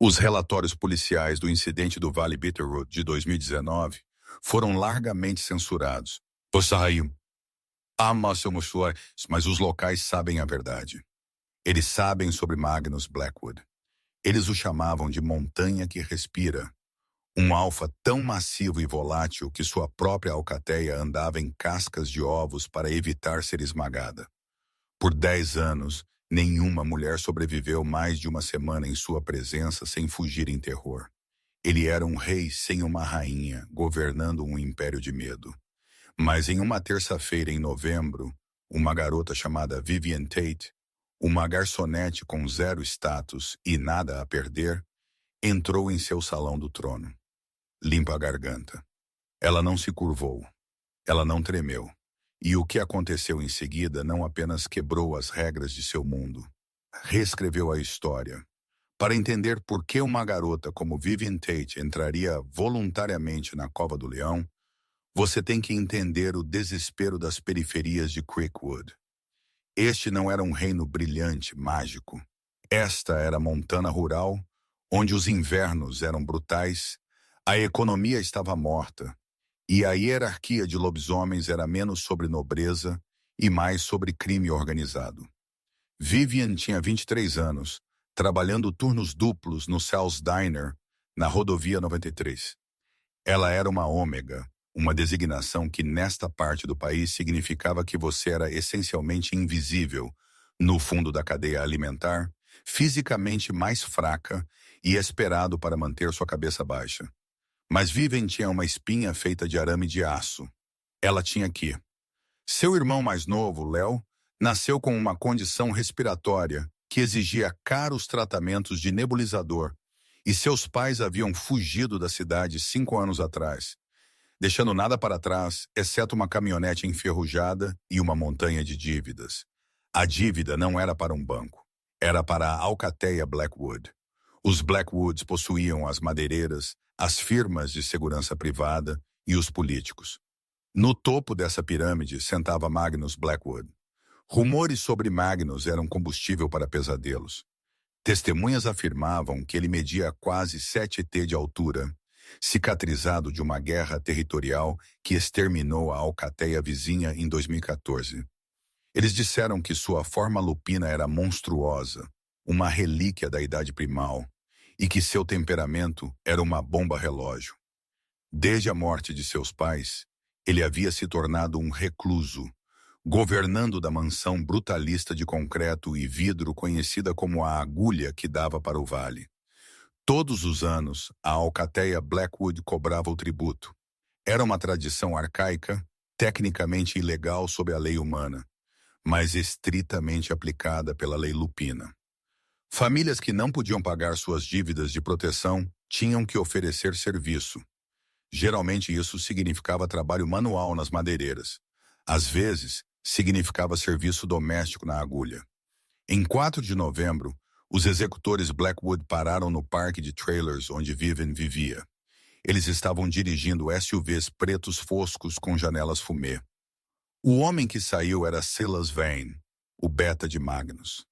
Os relatórios policiais do incidente do Vale Bitterroot de 2019 foram largamente censurados. Mas os locais sabem a verdade. Eles sabem sobre Magnus Blackwood. Eles o chamavam de montanha que respira. Um alfa tão massivo e volátil que sua própria alcateia andava em cascas de ovos para evitar ser esmagada. Por 10 anos, nenhuma mulher sobreviveu mais de uma semana em sua presença sem fugir em terror. Ele era um rei sem uma rainha, governando um império de medo. Mas em uma terça-feira em novembro, uma garota chamada Vivian Tate, uma garçonete com zero status e nada a perder, entrou em seu salão do trono. Limpa a garganta. Ela não se curvou. Ela não tremeu. E o que aconteceu em seguida não apenas quebrou as regras de seu mundo, reescreveu a história. Para entender por que uma garota como Vivian Tate entraria voluntariamente na Cova do Leão, você tem que entender o desespero das periferias de Creekwood. Este não era um reino brilhante, mágico. Esta era Montana rural, onde os invernos eram brutais, a economia estava morta, e a hierarquia de lobisomens era menos sobre nobreza e mais sobre crime organizado. Vivian tinha 23 anos, trabalhando turnos duplos no Sal's Diner, na rodovia 93. Ela era uma ômega, uma designação que nesta parte do país significava que você era essencialmente invisível no fundo da cadeia alimentar, fisicamente mais fraca e esperado para manter sua cabeça baixa. Mas Vivian tinha uma espinha feita de arame de aço. Ela tinha que. Seu irmão mais novo, Léo, nasceu com uma condição respiratória que exigia caros tratamentos de nebulizador, e seus pais haviam fugido da cidade 5 anos atrás, deixando nada para trás, exceto uma caminhonete enferrujada e uma montanha de dívidas. A dívida não era para um banco, era para a alcateia Blackwood. Os Blackwoods possuíam as madeireiras, as firmas de segurança privada e os políticos. No topo dessa pirâmide sentava Magnus Blackwood. Rumores sobre Magnus eram combustível para pesadelos. Testemunhas afirmavam que ele media quase 7 t de altura, cicatrizado de uma guerra territorial que exterminou a alcateia vizinha em 2014. Eles disseram que sua forma lupina era monstruosa, uma relíquia da idade primal, e que seu temperamento era uma bomba-relógio. Desde a morte de seus pais, ele havia se tornado um recluso, governando da mansão brutalista de concreto e vidro conhecida como a agulha que dava para o vale. Todos os anos, a alcateia Blackwood cobrava o tributo. Era uma tradição arcaica, tecnicamente ilegal sob a lei humana, mas estritamente aplicada pela lei lupina. Famílias que não podiam pagar suas dívidas de proteção tinham que oferecer serviço. Geralmente isso significava trabalho manual nas madeireiras. Às vezes, significava serviço doméstico na agulha. Em 4 de novembro, os executores Blackwood pararam no parque de trailers onde Vivian vivia. Eles estavam dirigindo SUVs pretos foscos com janelas fumê. O homem que saiu era Silas Vane, o beta de Magnus.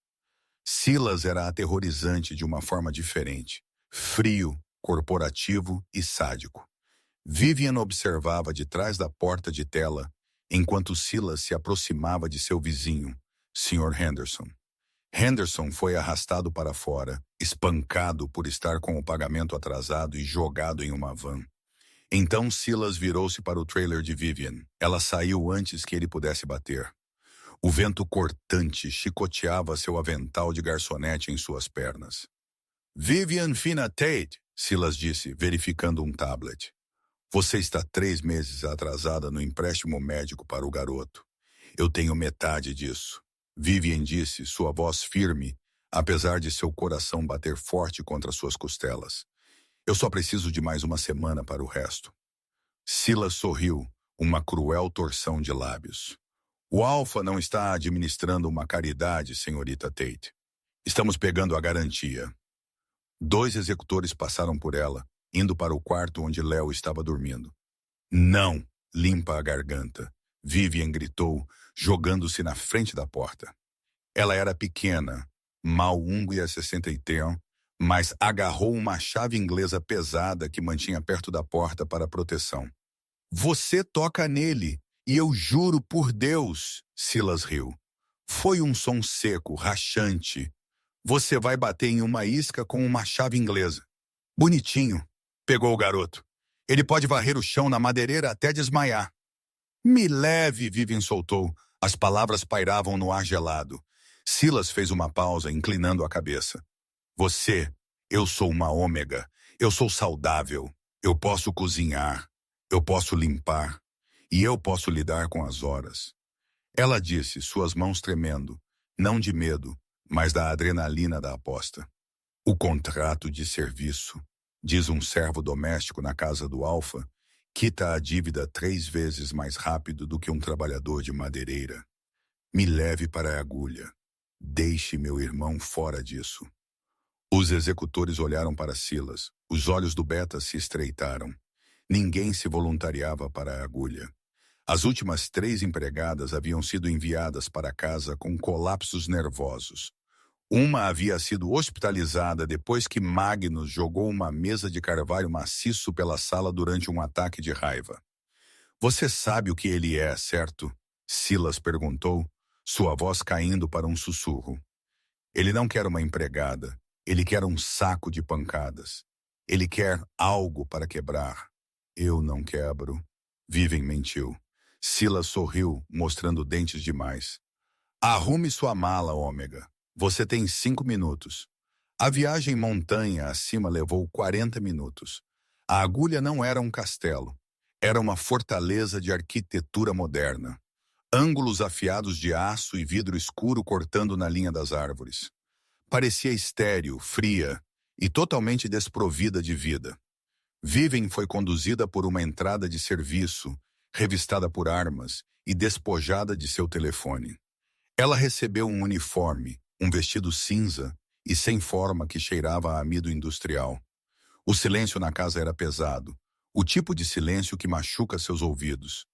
Silas era aterrorizante de uma forma diferente, frio, corporativo e sádico. Vivian observava de trás da porta de tela, enquanto Silas se aproximava de seu vizinho, Sr. Henderson. Henderson foi arrastado para fora, espancado por estar com o pagamento atrasado e jogado em uma van. Então Silas virou-se para o trailer de Vivian. Ela saiu antes que ele pudesse bater. O vento cortante chicoteava seu avental de garçonete em suas pernas. Vivian Fina Tate, Silas disse, verificando um tablet. Você está 3 meses atrasada no empréstimo médico para o garoto. Eu tenho metade disso. Vivian disse, sua voz firme, apesar de seu coração bater forte contra suas costelas. Eu só preciso de mais uma semana para o resto. Silas sorriu, uma cruel torção de lábios. O Alfa não está administrando uma caridade, senhorita Tate. Estamos pegando a garantia. 2 executores passaram por ela, indo para o quarto onde Léo estava dormindo. Não! Limpa a garganta. Vivian gritou, jogando-se na frente da porta. Ela era pequena, mal 1,61, mas agarrou uma chave inglesa pesada que mantinha perto da porta para proteção. Você toca nele, e eu juro por Deus, Silas riu. Foi um som seco, rachante. Você vai bater em uma isca com uma chave inglesa. Bonitinho, pegou o garoto. Ele pode varrer o chão na madeireira até desmaiar. Me leve, Vivian soltou. As palavras pairavam no ar gelado. Silas fez uma pausa, inclinando a cabeça. Eu sou uma ômega. Eu sou saudável. Eu posso cozinhar. Eu posso limpar. E eu posso lidar com as horas. Ela disse, suas mãos tremendo, não de medo, mas da adrenalina da aposta. O contrato de serviço, diz um servo doméstico na casa do Alfa, quita a dívida 3 vezes mais rápido do que um trabalhador de madeireira. Me leve para a agulha. Deixe meu irmão fora disso. Os executores olharam para Silas. Os olhos do Beta se estreitaram. Ninguém se voluntariava para a agulha. As últimas 3 empregadas haviam sido enviadas para casa com colapsos nervosos. Uma havia sido hospitalizada depois que Magnus jogou uma mesa de carvalho maciço pela sala durante um ataque de raiva. Você sabe o que ele é, certo? Silas perguntou, sua voz caindo para um sussurro. Ele não quer uma empregada. Ele quer um saco de pancadas. Ele quer algo para quebrar. Eu não quebro. Vivian mentiu. Silas sorriu, mostrando dentes demais. Arrume sua mala, Ômega. Você tem 5 minutos. A viagem montanha acima levou 40 minutos. A agulha não era um castelo. Era uma fortaleza de arquitetura moderna. Ângulos afiados de aço e vidro escuro cortando na linha das árvores. Parecia estéril, fria e totalmente desprovida de vida. Vivian foi conduzida por uma entrada de serviço, revistada por armas e despojada de seu telefone. Ela recebeu um uniforme, um vestido cinza e sem forma que cheirava a amido industrial. O silêncio na casa era pesado, o tipo de silêncio que machuca seus ouvidos.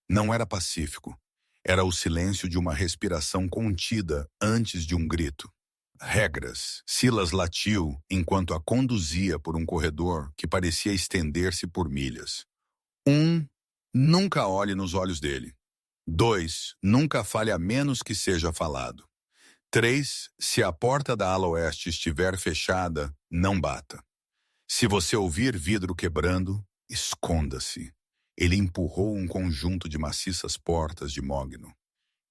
Não era pacífico. Era o silêncio de uma respiração contida antes de um grito. Regras. Silas latiu enquanto a conduzia por um corredor que parecia estender-se por milhas. 1. Nunca olhe nos olhos dele. 2. Nunca fale a menos que seja falado. 3. Se a porta da ala oeste estiver fechada, não bata. Se você ouvir vidro quebrando, esconda-se. Ele empurrou um conjunto de maciças portas de mogno.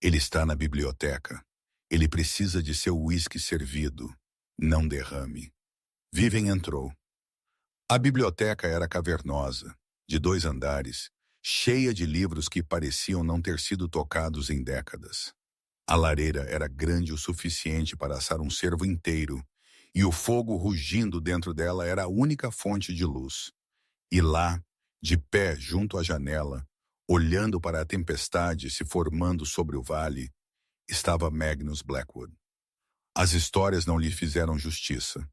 Ele está na biblioteca. Ele precisa de seu uísque servido. Não derrame. Vivian entrou. A biblioteca era cavernosa, de 2 andares, cheia de livros que pareciam não ter sido tocados em décadas. A lareira era grande o suficiente para assar um cervo inteiro, e o fogo rugindo dentro dela era a única fonte de luz. E lá, de pé junto à janela, olhando para a tempestade se formando sobre o vale, estava Magnus Blackwood. As histórias não lhe fizeram justiça.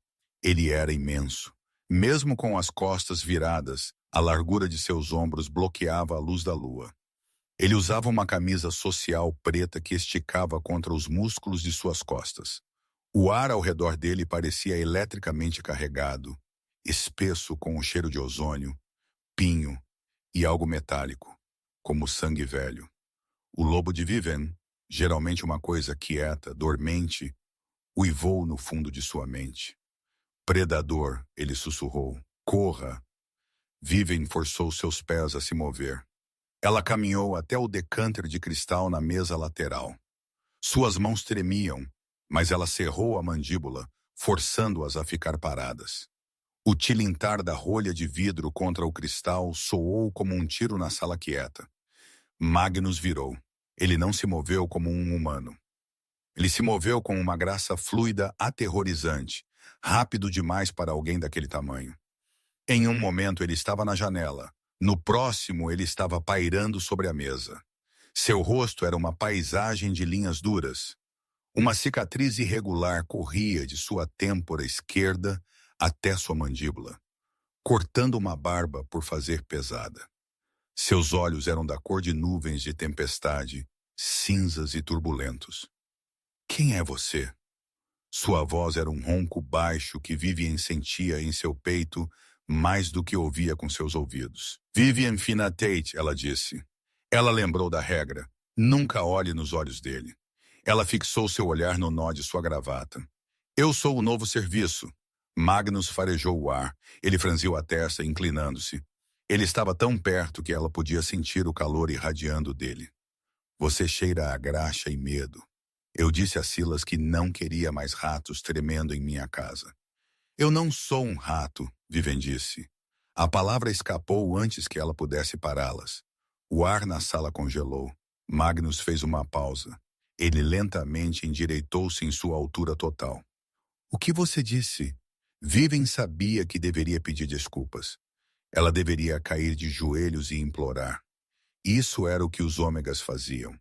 Ele era imenso. Mesmo com as costas viradas, a largura de seus ombros bloqueava a luz da lua. Ele usava uma camisa social preta que esticava contra os músculos de suas costas. O ar ao redor dele parecia eletricamente carregado, espesso com o cheiro de ozônio, pinho e algo metálico, como sangue velho. O lobo de Vivian, geralmente uma coisa quieta, dormente, uivou no fundo de sua mente. Predador, ele sussurrou. Corra! Vivian forçou seus pés a se mover. Ela caminhou até o decânter de cristal na mesa lateral. Suas mãos tremiam, mas ela cerrou a mandíbula, forçando-as a ficar paradas. O tilintar da rolha de vidro contra o cristal soou como um tiro na sala quieta. Magnus virou. Ele não se moveu como um humano. Ele se moveu com uma graça fluida aterrorizante, rápido demais para alguém daquele tamanho. Em um momento ele estava na janela. No próximo ele estava pairando sobre a mesa. Seu rosto era uma paisagem de linhas duras. Uma cicatriz irregular corria de sua têmpora esquerda até sua mandíbula, cortando uma barba por fazer pesada. Seus olhos eram da cor de nuvens de tempestade, cinzas e turbulentos. Quem é você? Sua voz era um ronco baixo que Vivian sentia em seu peito mais do que ouvia com seus ouvidos. Vivian Fina Tate, ela disse. Ela lembrou da regra. Nunca olhe nos olhos dele. Ela fixou seu olhar no nó de sua gravata. Eu sou o novo serviço. Magnus farejou o ar. Ele franziu a testa, inclinando-se. Ele estava tão perto que ela podia sentir o calor irradiando dele. Você cheira a graxa e medo. Eu disse a Silas que não queria mais ratos tremendo em minha casa. Eu não sou um rato, Vivian disse. A palavra escapou antes que ela pudesse pará-las. O ar na sala congelou. Magnus fez uma pausa. Ele lentamente endireitou-se em sua altura total. O que você disse? Vivian sabia que deveria pedir desculpas. Ela deveria cair de joelhos e implorar. Isso era o que os ômegas faziam.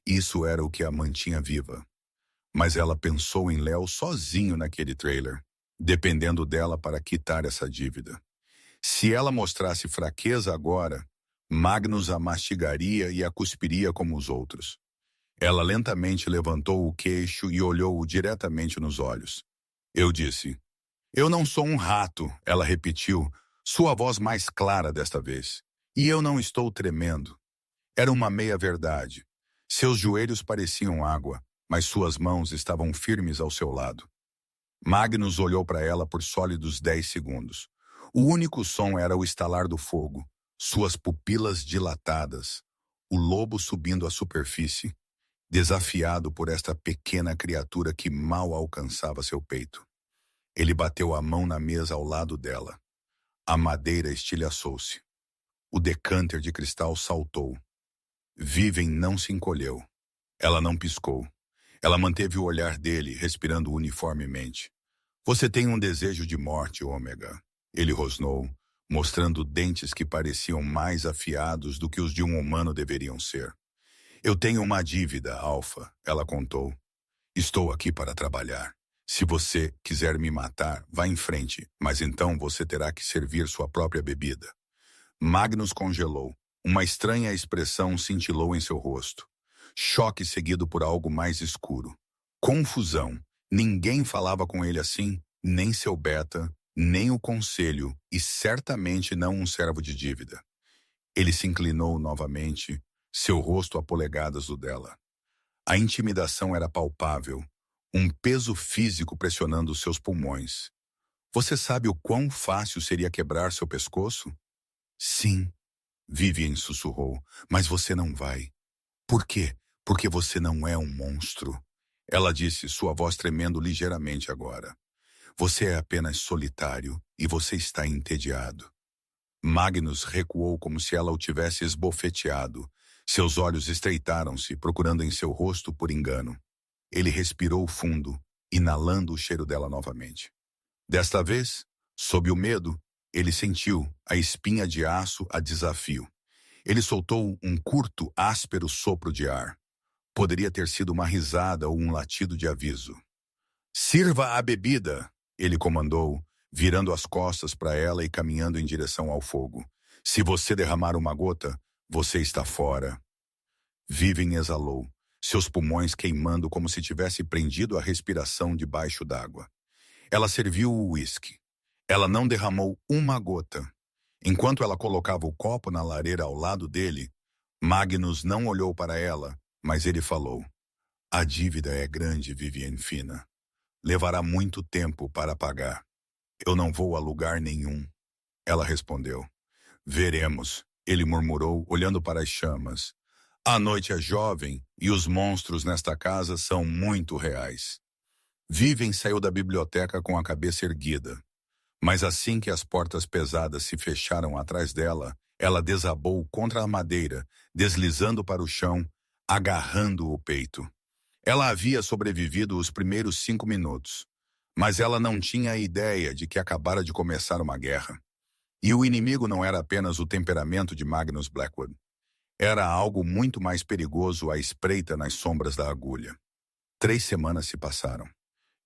Isso era o que a mantinha viva. Mas ela pensou em Léo sozinho naquele trailer, dependendo dela para quitar essa dívida. Se ela mostrasse fraqueza agora, Magnus a mastigaria e a cuspiria como os outros. Ela lentamente levantou o queixo e olhou-o diretamente nos olhos. Eu disse, eu não sou um rato, ela repetiu, sua voz mais clara desta vez. E eu não estou tremendo. Era uma meia-verdade. Seus joelhos pareciam água, mas suas mãos estavam firmes ao seu lado. Magnus olhou para ela por sólidos 10 segundos. O único som era o estalar do fogo, suas pupilas dilatadas, o lobo subindo à superfície, desafiado por esta pequena criatura que mal alcançava seu peito. Ele bateu a mão na mesa ao lado dela. A madeira estilhaçou-se. O decânter de cristal saltou. Vivian não se encolheu. Ela não piscou. Ela manteve o olhar dele, respirando uniformemente. Você tem um desejo de morte, Ômega. Ele rosnou, mostrando dentes que pareciam mais afiados do que os de um humano deveriam ser. Eu tenho uma dívida, Alfa, ela contou. Estou aqui para trabalhar. Se você quiser me matar, vá em frente, mas então você terá que servir sua própria bebida. Magnus congelou. Uma estranha expressão cintilou em seu rosto. Choque seguido por algo mais escuro. Confusão. Ninguém falava com ele assim, nem seu beta, nem o conselho, e certamente não um servo de dívida. Ele se inclinou novamente, seu rosto a polegadas do dela. A intimidação era palpável, um peso físico pressionando seus pulmões. Você sabe o quão fácil seria quebrar seu pescoço? Sim, Vivian sussurrou, mas você não vai. Por quê? Porque você não é um monstro. Ela disse, sua voz tremendo ligeiramente agora. Você é apenas solitário e você está entediado. Magnus recuou como se ela o tivesse esbofeteado. Seus olhos estreitaram-se, procurando em seu rosto por engano. Ele respirou fundo, inalando o cheiro dela novamente. Desta vez, sob o medo, ele sentiu a espinha de aço a desafio. Ele soltou um curto, áspero sopro de ar. Poderia ter sido uma risada ou um latido de aviso. Sirva a bebida, ele comandou, virando as costas para ela e caminhando em direção ao fogo. Se você derramar uma gota, você está fora. Vivian exalou, seus pulmões queimando como se tivesse prendido a respiração debaixo d'água. Ela serviu o uísque. Ela não derramou uma gota. Enquanto ela colocava o copo na lareira ao lado dele, Magnus não olhou para ela, mas ele falou. A dívida é grande, Vivian Fina. Levará muito tempo para pagar. Eu não vou a lugar nenhum. Ela respondeu. Veremos, ele murmurou, olhando para as chamas. A noite é jovem e os monstros nesta casa são muito reais. Vivian saiu da biblioteca com a cabeça erguida. Mas assim que as portas pesadas se fecharam atrás dela, ela desabou contra a madeira, deslizando para o chão, agarrando o peito. Ela havia sobrevivido os primeiros 5 minutos, mas ela não tinha a ideia de que acabara de começar uma guerra. E o inimigo não era apenas o temperamento de Magnus Blackwood. Era algo muito mais perigoso à espreita nas sombras da agulha. 3 semanas se passaram.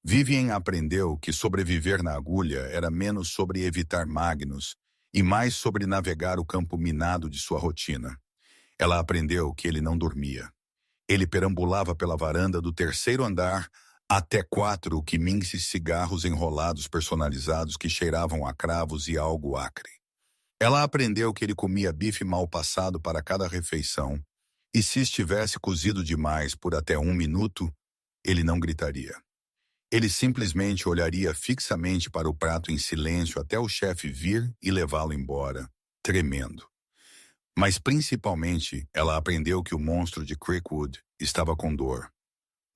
Vivian aprendeu que sobreviver na agulha era menos sobre evitar Magnus e mais sobre navegar o campo minado de sua rotina. Ela aprendeu que ele não dormia. Ele perambulava pela varanda do 3º andar Até 4 Quiminsis cigarros enrolados personalizados que cheiravam a cravos e algo acre. Ela aprendeu que ele comia bife mal passado para cada refeição, e se estivesse cozido demais por até 1 minuto, ele não gritaria. Ele simplesmente olharia fixamente para o prato em silêncio até o chefe vir e levá-lo embora, tremendo. Mas principalmente, ela aprendeu que o monstro de Creekwood estava com dor.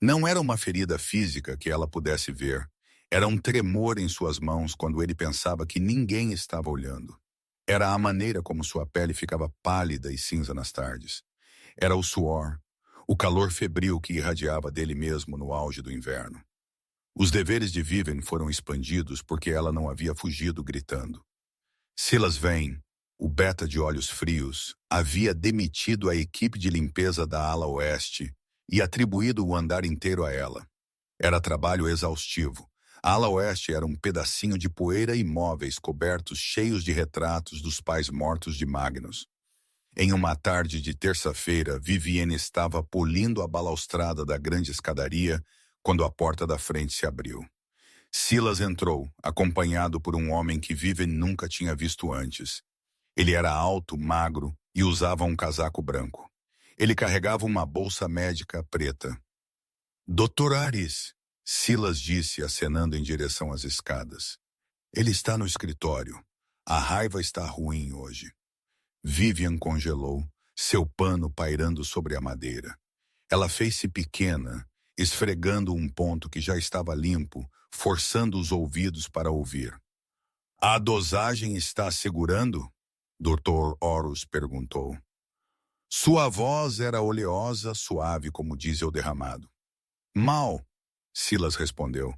Não era uma ferida física que ela pudesse ver. Era um tremor em suas mãos quando ele pensava que ninguém estava olhando. Era a maneira como sua pele ficava pálida e cinza nas tardes. Era o suor, o calor febril que irradiava dele mesmo no auge do inverno. Os deveres de Vivian foram expandidos porque ela não havia fugido gritando. Silas Vane, o beta de olhos frios, havia demitido a equipe de limpeza da ala oeste e atribuído o andar inteiro a ela. Era trabalho exaustivo. A ala oeste era um pedacinho de poeira e móveis cobertos cheios de retratos dos pais mortos de Magnus. Em uma tarde de terça-feira, Vivienne estava polindo a balaustrada da grande escadaria quando a porta da frente se abriu. Silas entrou, acompanhado por um homem que Vivienne nunca tinha visto antes. Ele era alto, magro e usava um casaco branco. Ele carregava uma bolsa médica preta. Dr. Aris, Silas disse, acenando em direção às escadas. Ele está no escritório. A raiva está ruim hoje. Vivian congelou, seu pano pairando sobre a madeira. Ela fez-se pequena, esfregando um ponto que já estava limpo, forçando os ouvidos para ouvir. A dosagem está segurando? Dr. Horus perguntou. Sua voz era oleosa, suave como diesel derramado. Mal, Silas respondeu.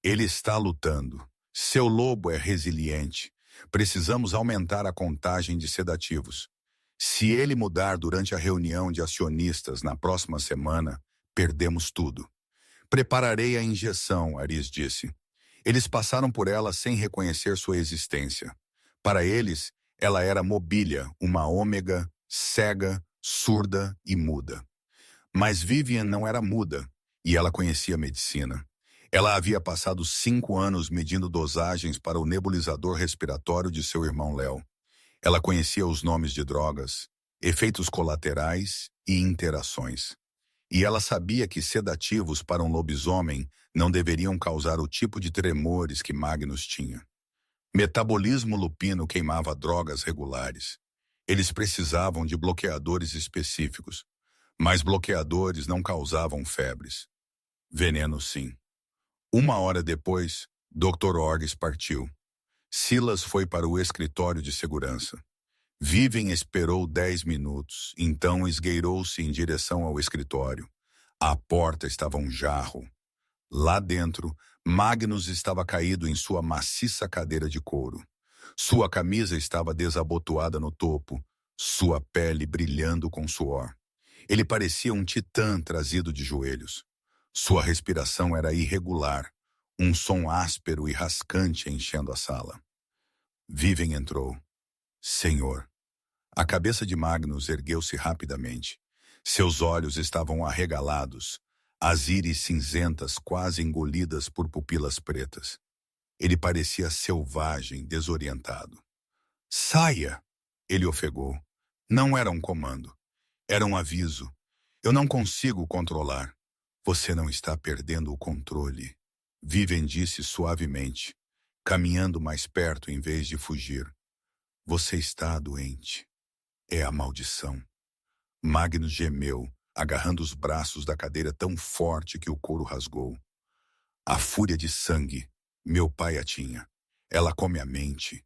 Ele está lutando. Seu lobo é resiliente. Precisamos aumentar a contagem de sedativos. Se ele mudar durante a reunião de acionistas na próxima semana, perdemos tudo. Prepararei a injeção, Aris disse. Eles passaram por ela sem reconhecer sua existência. Para eles, ela era mobília, uma ômega, cega, surda e muda. Mas Vivian não era muda, e ela conhecia medicina. Ela havia passado 5 anos medindo dosagens para o nebulizador respiratório de seu irmão Léo. Ela conhecia os nomes de drogas, efeitos colaterais e interações. E ela sabia que sedativos para um lobisomem não deveriam causar o tipo de tremores que Magnus tinha. Metabolismo lupino queimava drogas regulares. Eles precisavam de bloqueadores específicos, mas bloqueadores não causavam febres. Veneno, sim. 1 hora depois, Dr. Orges partiu. Silas foi para o escritório de segurança. Vivian esperou 10 minutos, então esgueirou-se em direção ao escritório. À porta estava um jarro. Lá dentro, Magnus estava caído em sua maciça cadeira de couro. Sua camisa estava desabotoada no topo, sua pele brilhando com suor. Ele parecia um titã trazido de joelhos. Sua respiração era irregular, um som áspero e rascante enchendo a sala. Vivian entrou. Senhor. A cabeça de Magnus ergueu-se rapidamente. Seus olhos estavam arregalados, as íris cinzentas quase engolidas por pupilas pretas. Ele parecia selvagem, desorientado. Saia! Ele ofegou. Não era um comando. Era um aviso. Eu não consigo controlar. Você não está perdendo o controle. Vivian disse suavemente, caminhando mais perto em vez de fugir. Você está doente. É a maldição. Magnus gemeu, agarrando os braços da cadeira tão forte que o couro rasgou. A fúria de sangue. Meu pai a tinha. Ela come a mente.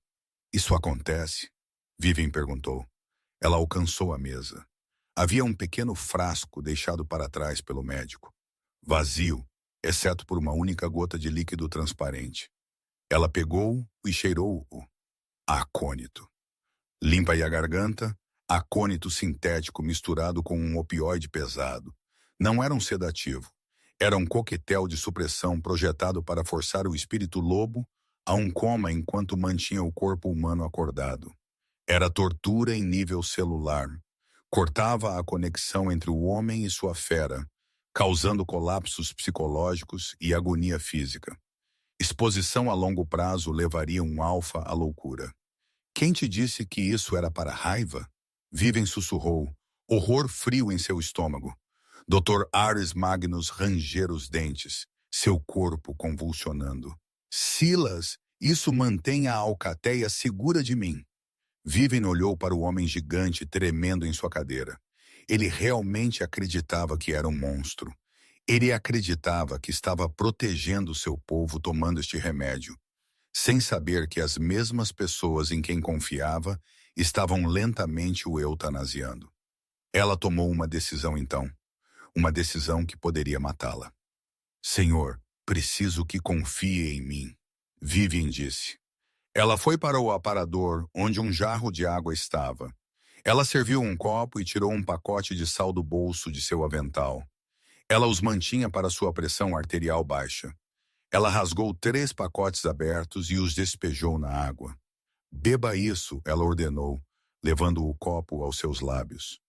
Isso acontece? Vivian perguntou. Ela alcançou a mesa. Havia um pequeno frasco deixado para trás pelo médico. Vazio, exceto por uma única gota de líquido transparente. Ela pegou-o e cheirou-o. Acônito. Limpa aí a garganta. Acônito sintético misturado com um opioide pesado. Não era um sedativo. Era um coquetel de supressão projetado para forçar o espírito lobo a um coma enquanto mantinha o corpo humano acordado. Era tortura em nível celular. Cortava a conexão entre o homem e sua fera, causando colapsos psicológicos e agonia física. Exposição a longo prazo levaria um alfa à loucura. Quem te disse que isso era para raiva? Viven sussurrou, horror frio em seu estômago. Dr. Ares Magnus ranger os dentes, seu corpo convulsionando. Silas, isso mantém a alcateia segura de mim. Viven olhou para o homem gigante tremendo em sua cadeira. Ele realmente acreditava que era um monstro. Ele acreditava que estava protegendo seu povo tomando este remédio, sem saber que as mesmas pessoas em quem confiava estavam lentamente o eutanasiando. Ela tomou uma decisão então, uma decisão que poderia matá-la. Senhor, preciso que confie em mim, Vivian disse. Ela foi para o aparador, onde um jarro de água estava. Ela serviu um copo e tirou um pacote de sal do bolso de seu avental. Ela os mantinha para sua pressão arterial baixa. Ela rasgou 3 pacotes abertos e os despejou na água. Beba isso, ela ordenou, levando o copo aos seus lábios.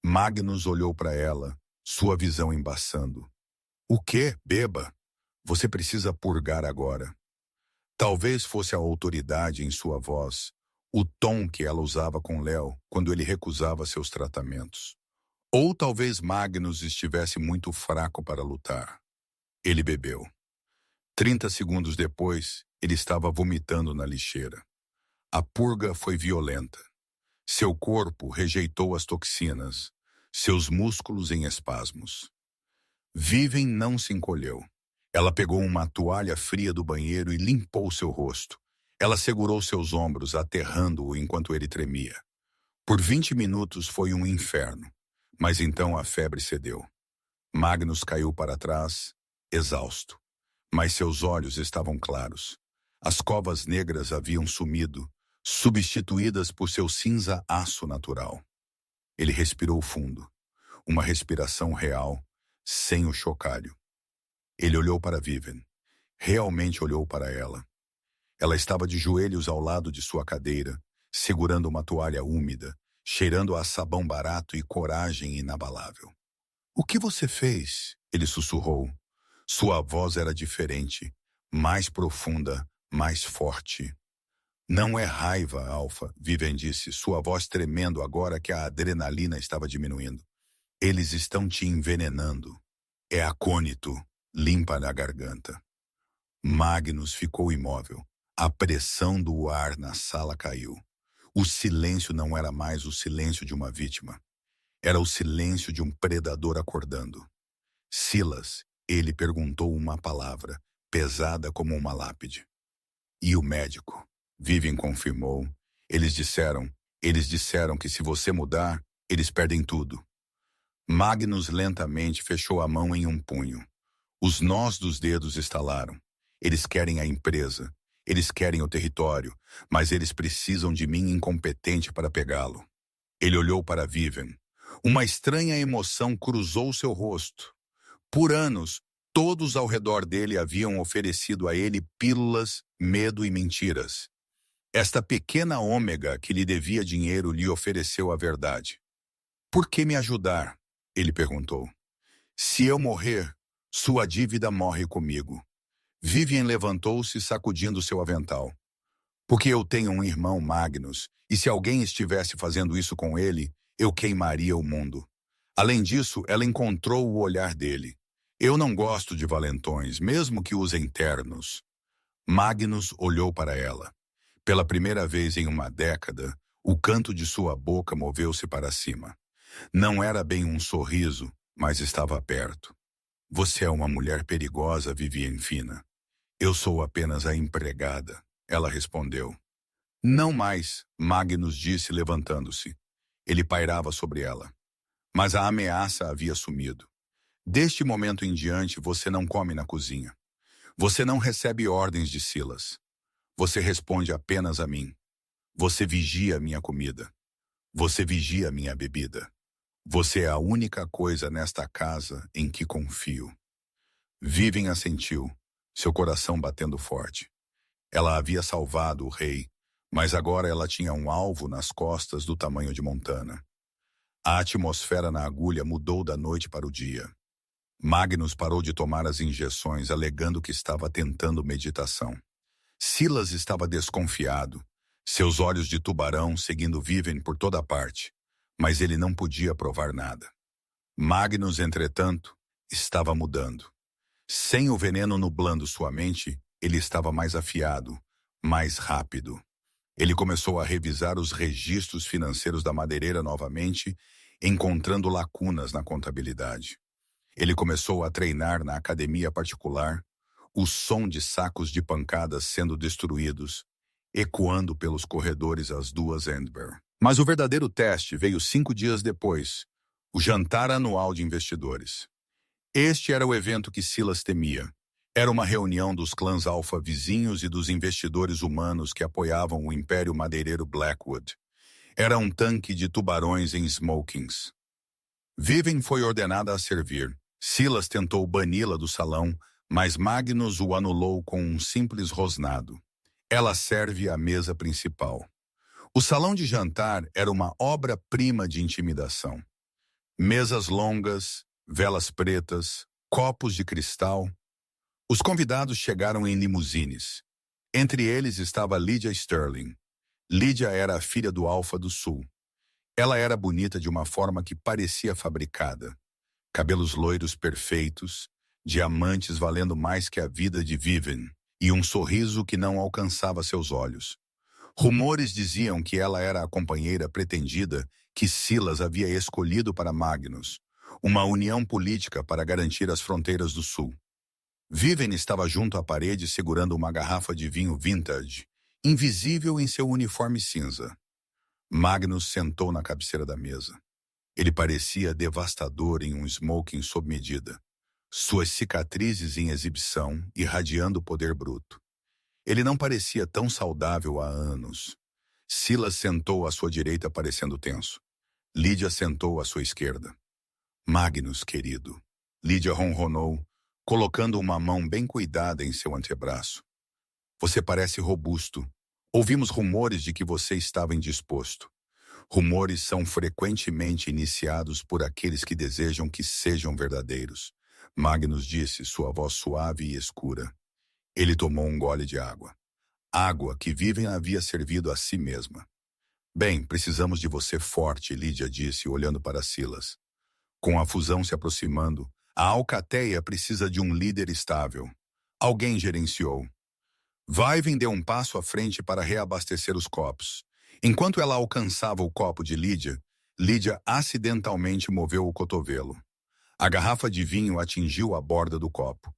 Magnus olhou para ela, sua visão embaçando. O quê? Beba? Você precisa purgar agora. Talvez fosse a autoridade em sua voz, o tom que ela usava com Léo quando ele recusava seus tratamentos. Ou talvez Magnus estivesse muito fraco para lutar. Ele bebeu. 30 segundos depois, ele estava vomitando na lixeira. A purga foi violenta. Seu corpo rejeitou as toxinas, seus músculos em espasmos. Viven não se encolheu. Ela pegou uma toalha fria do banheiro e limpou seu rosto. Ela segurou seus ombros, aterrando-o enquanto ele tremia. Por 20 minutos foi um inferno, mas então a febre cedeu. Magnus caiu para trás, exausto. Mas seus olhos estavam claros. As covas negras haviam sumido, substituídas por seu cinza-aço natural. Ele respirou fundo. Uma respiração real, sem o chocalho. Ele olhou para Vivian. Realmente olhou para ela. Ela estava de joelhos ao lado de sua cadeira, segurando uma toalha úmida, cheirando a sabão barato e coragem inabalável. O que você fez? Ele sussurrou. Sua voz era diferente, mais profunda, mais forte. Não é raiva, Alfa, Vivian disse, sua voz tremendo agora que a adrenalina estava diminuindo. Eles estão te envenenando. É acônito, limpa na garganta. Magnus ficou imóvel. A pressão do ar na sala caiu. O silêncio não era mais o silêncio de uma vítima. Era o silêncio de um predador acordando. Silas, ele perguntou uma palavra, pesada como uma lápide. E o médico? Vivian confirmou. Eles disseram que se você mudar, eles perdem tudo. Magnus lentamente fechou a mão em um punho. Os nós dos dedos estalaram. Eles querem a empresa. Eles querem o território, mas eles precisam de mim incompetente para pegá-lo. Ele olhou para Vivian. Uma estranha emoção cruzou seu rosto. Por anos, todos ao redor dele haviam oferecido a ele pílulas, medo e mentiras. Esta pequena ômega que lhe devia dinheiro lhe ofereceu a verdade. Por que me ajudar? Ele perguntou. Se eu morrer, sua dívida morre comigo. Vivian levantou-se sacudindo seu avental. Porque eu tenho um irmão Magnus, e se alguém estivesse fazendo isso com ele, eu queimaria o mundo. Além disso, ela encontrou o olhar dele. Eu não gosto de valentões, mesmo que usem ternos. Magnus olhou para ela. Pela primeira vez em uma década, o canto de sua boca moveu-se para cima. Não era bem um sorriso, mas estava perto. Você é uma mulher perigosa, Vivian Fina. Eu sou apenas a empregada, ela respondeu. Não mais, Magnus disse levantando-se. Ele pairava sobre ela. Mas a ameaça havia sumido. Deste momento em diante, você não come na cozinha. Você não recebe ordens de Silas. Você responde apenas a mim. Você vigia minha comida. Você vigia minha bebida. Você é a única coisa nesta casa em que confio. Vivian assentiu, seu coração batendo forte. Ela havia salvado o rei, mas agora ela tinha um alvo nas costas do tamanho de Montana. A atmosfera na agulha mudou da noite para o dia. Magnus parou de tomar as injeções, alegando que estava tentando meditação. Silas estava desconfiado, seus olhos de tubarão seguindo Vivian por toda parte, mas ele não podia provar nada. Magnus, entretanto, estava mudando. Sem o veneno nublando sua mente, ele estava mais afiado, mais rápido. Ele começou a revisar os registros financeiros da madeireira novamente, encontrando lacunas na contabilidade. Ele começou a treinar na academia particular, o som de sacos de pancadas sendo destruídos, ecoando pelos corredores às 2 Mas o verdadeiro teste veio 5 dias depois, o jantar anual de investidores. Este era o evento que Silas temia. Era uma reunião dos clãs alfa vizinhos e dos investidores humanos que apoiavam o império madeireiro Blackwood. Era um tanque de tubarões em smokings. Vivian foi ordenada a servir. Silas tentou bani-la do salão, mas Magnus o anulou com um simples rosnado. Ela serve à mesa principal. O salão de jantar era uma obra-prima de intimidação. Mesas longas, velas pretas, copos de cristal. Os convidados chegaram em limusines. Entre eles estava Lydia Sterling. Lydia era a filha do Alfa do Sul. Ela era bonita de uma forma que parecia fabricada. Cabelos loiros perfeitos, diamantes valendo mais que a vida de Vivian, e um sorriso que não alcançava seus olhos. Rumores diziam que ela era a companheira pretendida que Silas havia escolhido para Magnus, uma união política para garantir as fronteiras do Sul. Vivian estava junto à parede segurando uma garrafa de vinho vintage, invisível em seu uniforme cinza. Magnus sentou na cabeceira da mesa. Ele parecia devastador em um smoking sob medida, suas cicatrizes em exibição irradiando poder bruto. Ele não parecia tão saudável há anos. Silas sentou à sua direita parecendo tenso. Lydia sentou à sua esquerda. Magnus, querido. Lydia ronronou, colocando uma mão bem cuidada em seu antebraço. Você parece robusto. Ouvimos rumores de que você estava indisposto. Rumores são frequentemente iniciados por aqueles que desejam que sejam verdadeiros. Magnus disse, sua voz suave e escura. Ele tomou um gole de água. Água que Vivian havia servido a si mesma. Bem, precisamos de você forte, Lydia disse, olhando para Silas. Com a fusão se aproximando, a Alcateia precisa de um líder estável. Alguém gerenciou. Vivian deu um passo à frente para reabastecer os copos. Enquanto ela alcançava o copo de Lydia, Lydia acidentalmente moveu o cotovelo. A garrafa de vinho atingiu a borda do copo.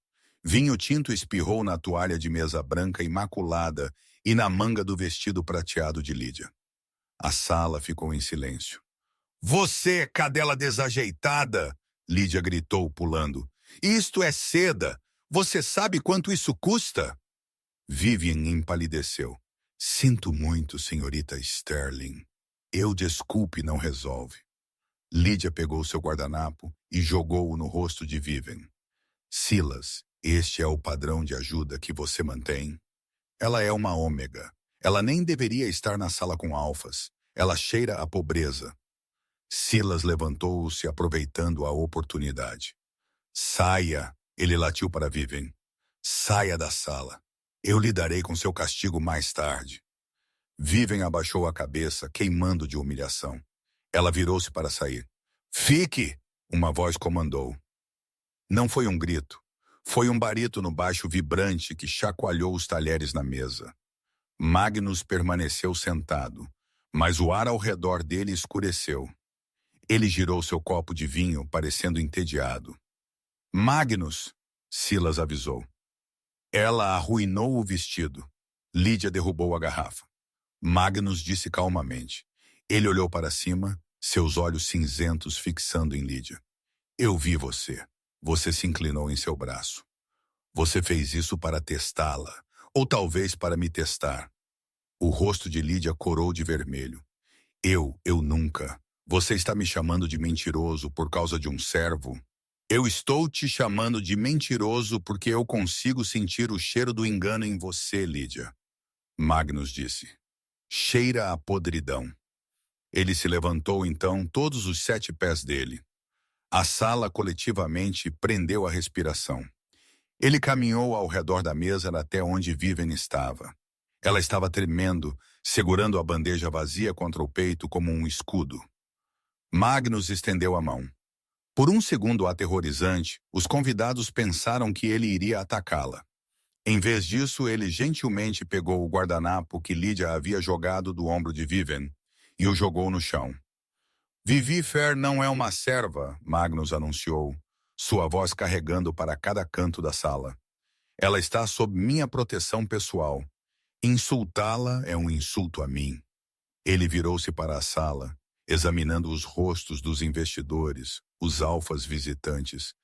Vinho tinto espirrou na toalha de mesa branca imaculada e na manga do vestido prateado de Lydia. A sala ficou em silêncio. Você, cadela desajeitada! Lydia gritou, pulando. Isto é seda! Você sabe quanto isso custa? Vivian empalideceu. Sinto muito, senhorita Sterling. Desculpe não resolve. Lydia pegou seu guardanapo e jogou-o no rosto de Vivian. Silas, este é o padrão de ajuda que você mantém? Ela é uma ômega. Ela nem deveria estar na sala com alfas. Ela cheira a pobreza. Silas levantou-se aproveitando a oportunidade. Saia, ele latiu para Vivian. Saia da sala. Eu lidarei com seu castigo mais tarde. Vivian abaixou a cabeça, queimando de humilhação. Ela virou-se para sair. Fique! Uma voz comandou. Não foi um grito. Foi um barítono baixo vibrante que chacoalhou os talheres na mesa. Magnus permaneceu sentado, mas o ar ao redor dele escureceu. Ele girou seu copo de vinho, parecendo entediado. Magnus, Silas avisou. Ela arruinou o vestido. Lydia derrubou a garrafa. Magnus disse calmamente. Ele olhou para cima, seus olhos cinzentos fixando em Lydia. Eu vi você. Você se inclinou em seu braço. Você fez isso para testá-la, ou talvez para me testar. O rosto de Lydia corou de vermelho. Eu nunca. Você está me chamando de mentiroso por causa de um servo? Eu estou te chamando de mentiroso porque eu consigo sentir o cheiro do engano em você, Lydia. Magnus disse. Cheira a podridão. Ele se levantou então todos os 7 pés dele. A sala coletivamente prendeu a respiração. Ele caminhou ao redor da mesa até onde Vivian estava. Ela estava tremendo, segurando a bandeja vazia contra o peito como um escudo. Magnus estendeu a mão. Por um segundo aterrorizante, os convidados pensaram que ele iria atacá-la. Em vez disso, ele gentilmente pegou o guardanapo que Lydia havia jogado do ombro de Vivian e o jogou no chão. Vivi Fair não é uma serva, Magnus anunciou, sua voz carregando para cada canto da sala. Ela está sob minha proteção pessoal. Insultá-la é um insulto a mim. Ele virou-se para a sala, examinando os rostos dos investidores, os alfas visitantes,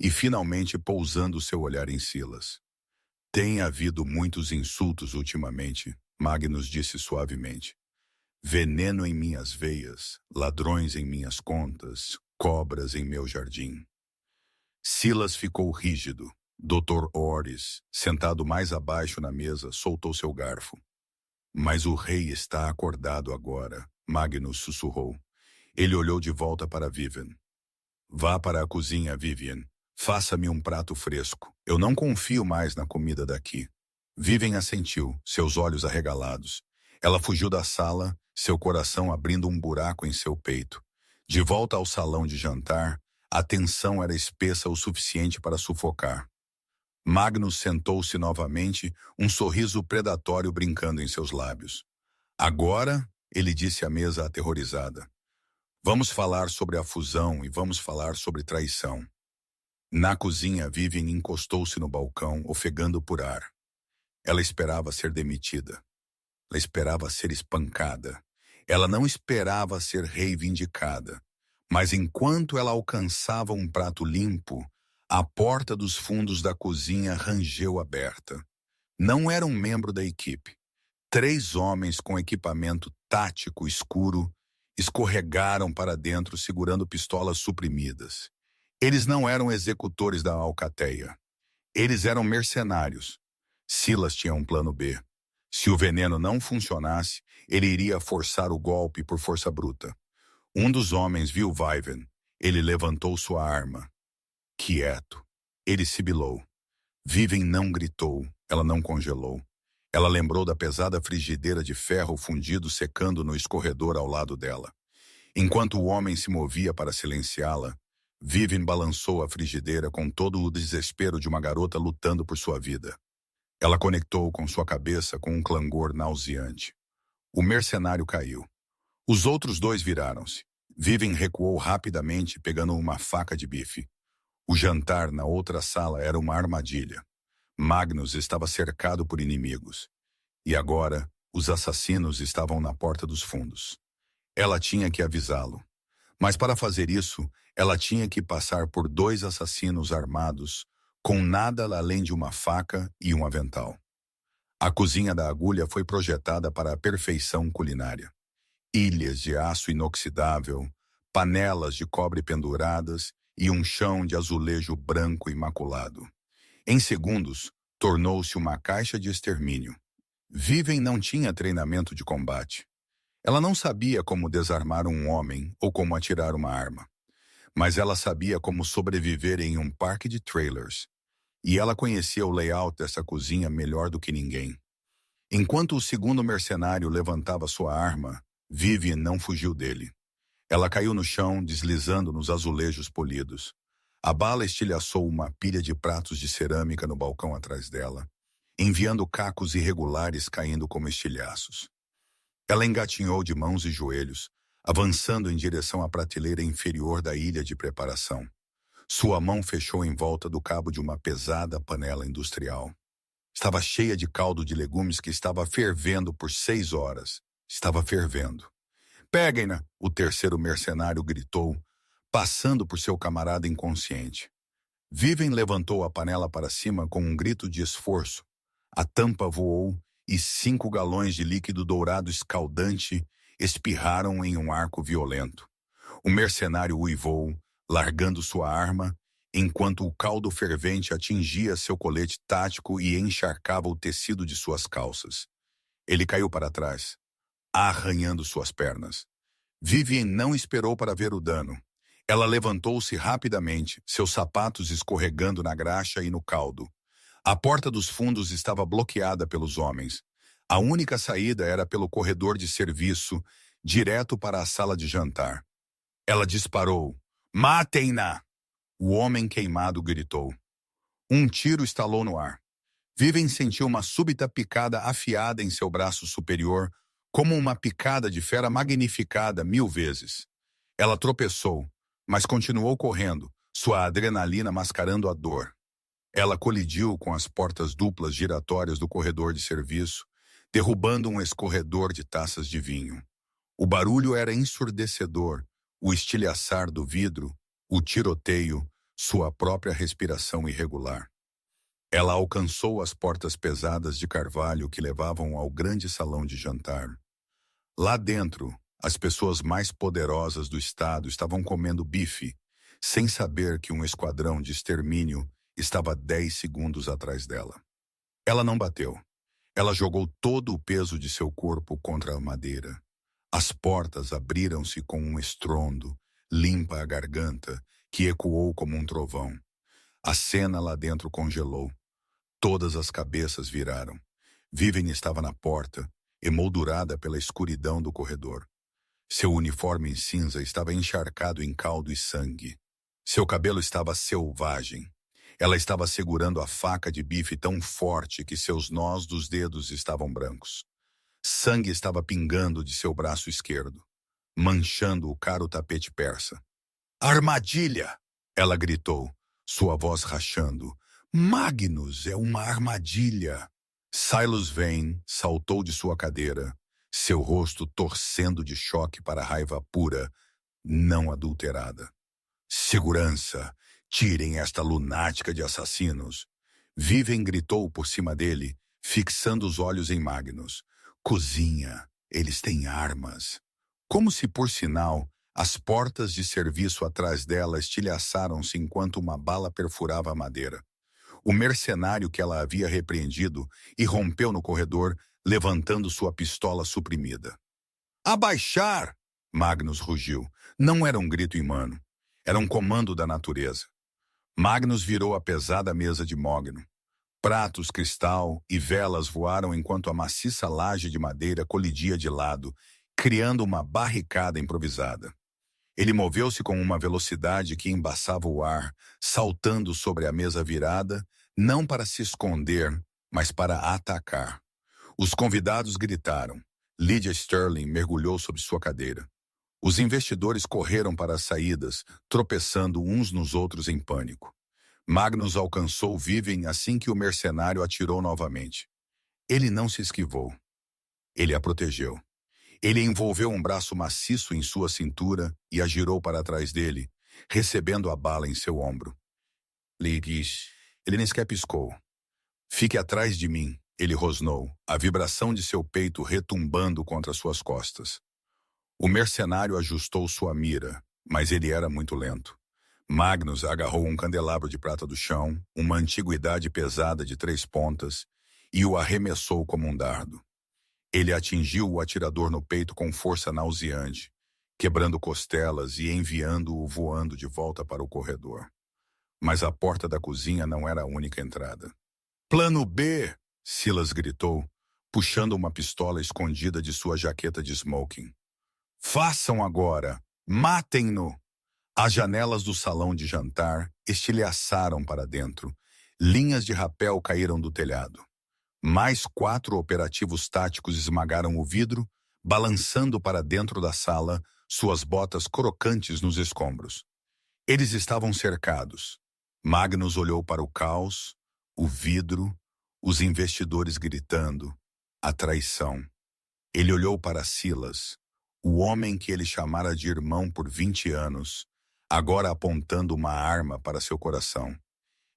e finalmente pousando seu olhar em Silas. Tem havido muitos insultos ultimamente, Magnus disse suavemente. Veneno em minhas veias, ladrões em minhas contas, cobras em meu jardim. Silas ficou rígido. Dr. Orris, sentado mais abaixo na mesa, soltou seu garfo. Mas o rei está acordado agora, Magnus sussurrou. Ele olhou de volta para Vivian. Vá para a cozinha, Vivian. Faça-me um prato fresco. Eu não confio mais na comida daqui. Vivian assentiu, seus olhos arregalados. Ela fugiu da sala, seu coração abrindo um buraco em seu peito. De volta ao salão de jantar, a tensão era espessa o suficiente para sufocar. Magnus sentou-se novamente, um sorriso predatório brincando em seus lábios. Agora, ele disse à mesa aterrorizada, vamos falar sobre a fusão e vamos falar sobre traição. Na cozinha, Vivian encostou-se no balcão, ofegando por ar. Ela esperava ser demitida. Ela esperava ser espancada. Ela não esperava ser reivindicada. Mas enquanto ela alcançava um prato limpo, a porta dos fundos da cozinha rangeu aberta. Não era um membro da equipe. 3 homens com equipamento tático escuro escorregaram para dentro segurando pistolas suprimidas. Eles não eram executores da alcateia. Eles eram mercenários. Silas tinha um plano B. Se o veneno não funcionasse, ele iria forçar o golpe por força bruta. Um dos homens viu Vivian. Ele levantou sua arma. Quieto. Ele sibilou. Vivian não gritou. Ela não congelou. Ela lembrou da pesada frigideira de ferro fundido secando no escorredor ao lado dela. Enquanto o homem se movia para silenciá-la, Vivian balançou a frigideira com todo o desespero de uma garota lutando por sua vida. Ela conectou com sua cabeça com um clangor nauseante. O mercenário caiu. Os outros 2 viraram-se. Vivian recuou rapidamente, pegando uma faca de bife. O jantar na outra sala era uma armadilha. Magnus estava cercado por inimigos. E agora, os assassinos estavam na porta dos fundos. Ela tinha que avisá-lo. Mas para fazer isso, ela tinha que passar por 2 assassinos armados, com nada além de uma faca e um avental. A cozinha da agulha foi projetada para a perfeição culinária. Ilhas de aço inoxidável, panelas de cobre penduradas e um chão de azulejo branco imaculado. Em segundos, tornou-se uma caixa de extermínio. Vivian não tinha treinamento de combate. Ela não sabia como desarmar um homem ou como atirar uma arma. Mas ela sabia como sobreviver em um parque de trailers. E ela conhecia o layout dessa cozinha melhor do que ninguém. Enquanto o segundo mercenário levantava sua arma, Vivian não fugiu dele. Ela caiu no chão, deslizando nos azulejos polidos. A bala estilhaçou uma pilha de pratos de cerâmica no balcão atrás dela, enviando cacos irregulares caindo como estilhaços. Ela engatinhou de mãos e joelhos, avançando em direção à prateleira inferior da ilha de preparação. Sua mão fechou em volta do cabo de uma pesada panela industrial. Estava cheia de caldo de legumes que estava fervendo por 6 horas. Estava fervendo. Peguem-na! O terceiro mercenário gritou, passando por seu camarada inconsciente. Vivian levantou a panela para cima com um grito de esforço. A tampa voou e 5 galões de líquido dourado escaldante espirraram em um arco violento. O mercenário uivou, largando sua arma, enquanto o caldo fervente atingia seu colete tático e encharcava o tecido de suas calças. Ele caiu para trás, arranhando suas pernas. Vivian não esperou para ver o dano. Ela levantou-se rapidamente, seus sapatos escorregando na graxa e no caldo. A porta dos fundos estava bloqueada pelos homens. A única saída era pelo corredor de serviço, direto para a sala de jantar. Ela disparou. Matem-na! O homem queimado gritou. Um tiro estalou no ar. Viven sentiu uma súbita picada afiada em seu braço superior, como uma picada de fera magnificada 1000 vezes. Ela tropeçou, mas continuou correndo, sua adrenalina mascarando a dor. Ela colidiu com as portas duplas giratórias do corredor de serviço, derrubando um escorredor de taças de vinho. O barulho era ensurdecedor, o estilhaçar do vidro, o tiroteio, sua própria respiração irregular. Ela alcançou as portas pesadas de carvalho que levavam ao grande salão de jantar. Lá dentro, as pessoas mais poderosas do estado estavam comendo bife, sem saber que um esquadrão de extermínio estava 10 segundos atrás dela. Ela não bateu. Ela jogou todo o peso de seu corpo contra a madeira. As portas abriram-se com um estrondo, limpa a garganta, que ecoou como um trovão. A cena lá dentro congelou. Todas as cabeças viraram. Viven estava na porta, emoldurada pela escuridão do corredor. Seu uniforme em cinza estava encharcado em caldo e sangue. Seu cabelo estava selvagem. Ela estava segurando a faca de bife tão forte que seus nós dos dedos estavam brancos. Sangue estava pingando de seu braço esquerdo, manchando o caro tapete persa. Armadilha! Ela gritou, sua voz rachando. Magnus é uma armadilha! Silas Vane saltou de sua cadeira, seu rosto torcendo de choque para a raiva pura, não adulterada. Segurança! Tirem esta lunática de assassinos! Viven gritou por cima dele, fixando os olhos em Magnus. Cozinha, eles têm armas. Como se, por sinal, as portas de serviço atrás dela estilhaçaram-se enquanto uma bala perfurava a madeira. O mercenário que ela havia repreendido irrompeu no corredor, levantando sua pistola suprimida. Abaixar! Magnus rugiu. Não era um grito humano. Era um comando da natureza. Magnus virou a pesada mesa de mogno. Pratos, cristal e velas voaram enquanto a maciça laje de madeira colidia de lado, criando uma barricada improvisada. Ele moveu-se com uma velocidade que embaçava o ar, saltando sobre a mesa virada, não para se esconder, mas para atacar. Os convidados gritaram. Lydia Sterling mergulhou sob sua cadeira. Os investidores correram para as saídas, tropeçando uns nos outros em pânico. Magnus alcançou Viven assim que o mercenário atirou novamente. Ele não se esquivou. Ele a protegeu. Ele envolveu um braço maciço em sua cintura e a girou para trás dele, recebendo a bala em seu ombro. Lidis, ele nem sequer piscou. Fique atrás de mim, ele rosnou, a vibração de seu peito retumbando contra suas costas. O mercenário ajustou sua mira, mas ele era muito lento. Magnus agarrou um candelabro de prata do chão, uma antiguidade pesada de 3 pontas, e o arremessou como um dardo. Ele atingiu o atirador no peito com força nauseante, quebrando costelas e enviando-o voando de volta para o corredor. Mas a porta da cozinha não era a única entrada. Plano B! Silas gritou, puxando uma pistola escondida de sua jaqueta de smoking. Façam agora! Matem-no! As janelas do salão de jantar estilhaçaram para dentro. Linhas de rapel caíram do telhado. Mais 4 operativos táticos esmagaram o vidro, balançando para dentro da sala, suas botas crocantes nos escombros. Eles estavam cercados. Magnus olhou para o caos, o vidro, os investidores gritando, a traição. Ele olhou para Silas, o homem que ele chamara de irmão por 20 anos, agora apontando uma arma para seu coração.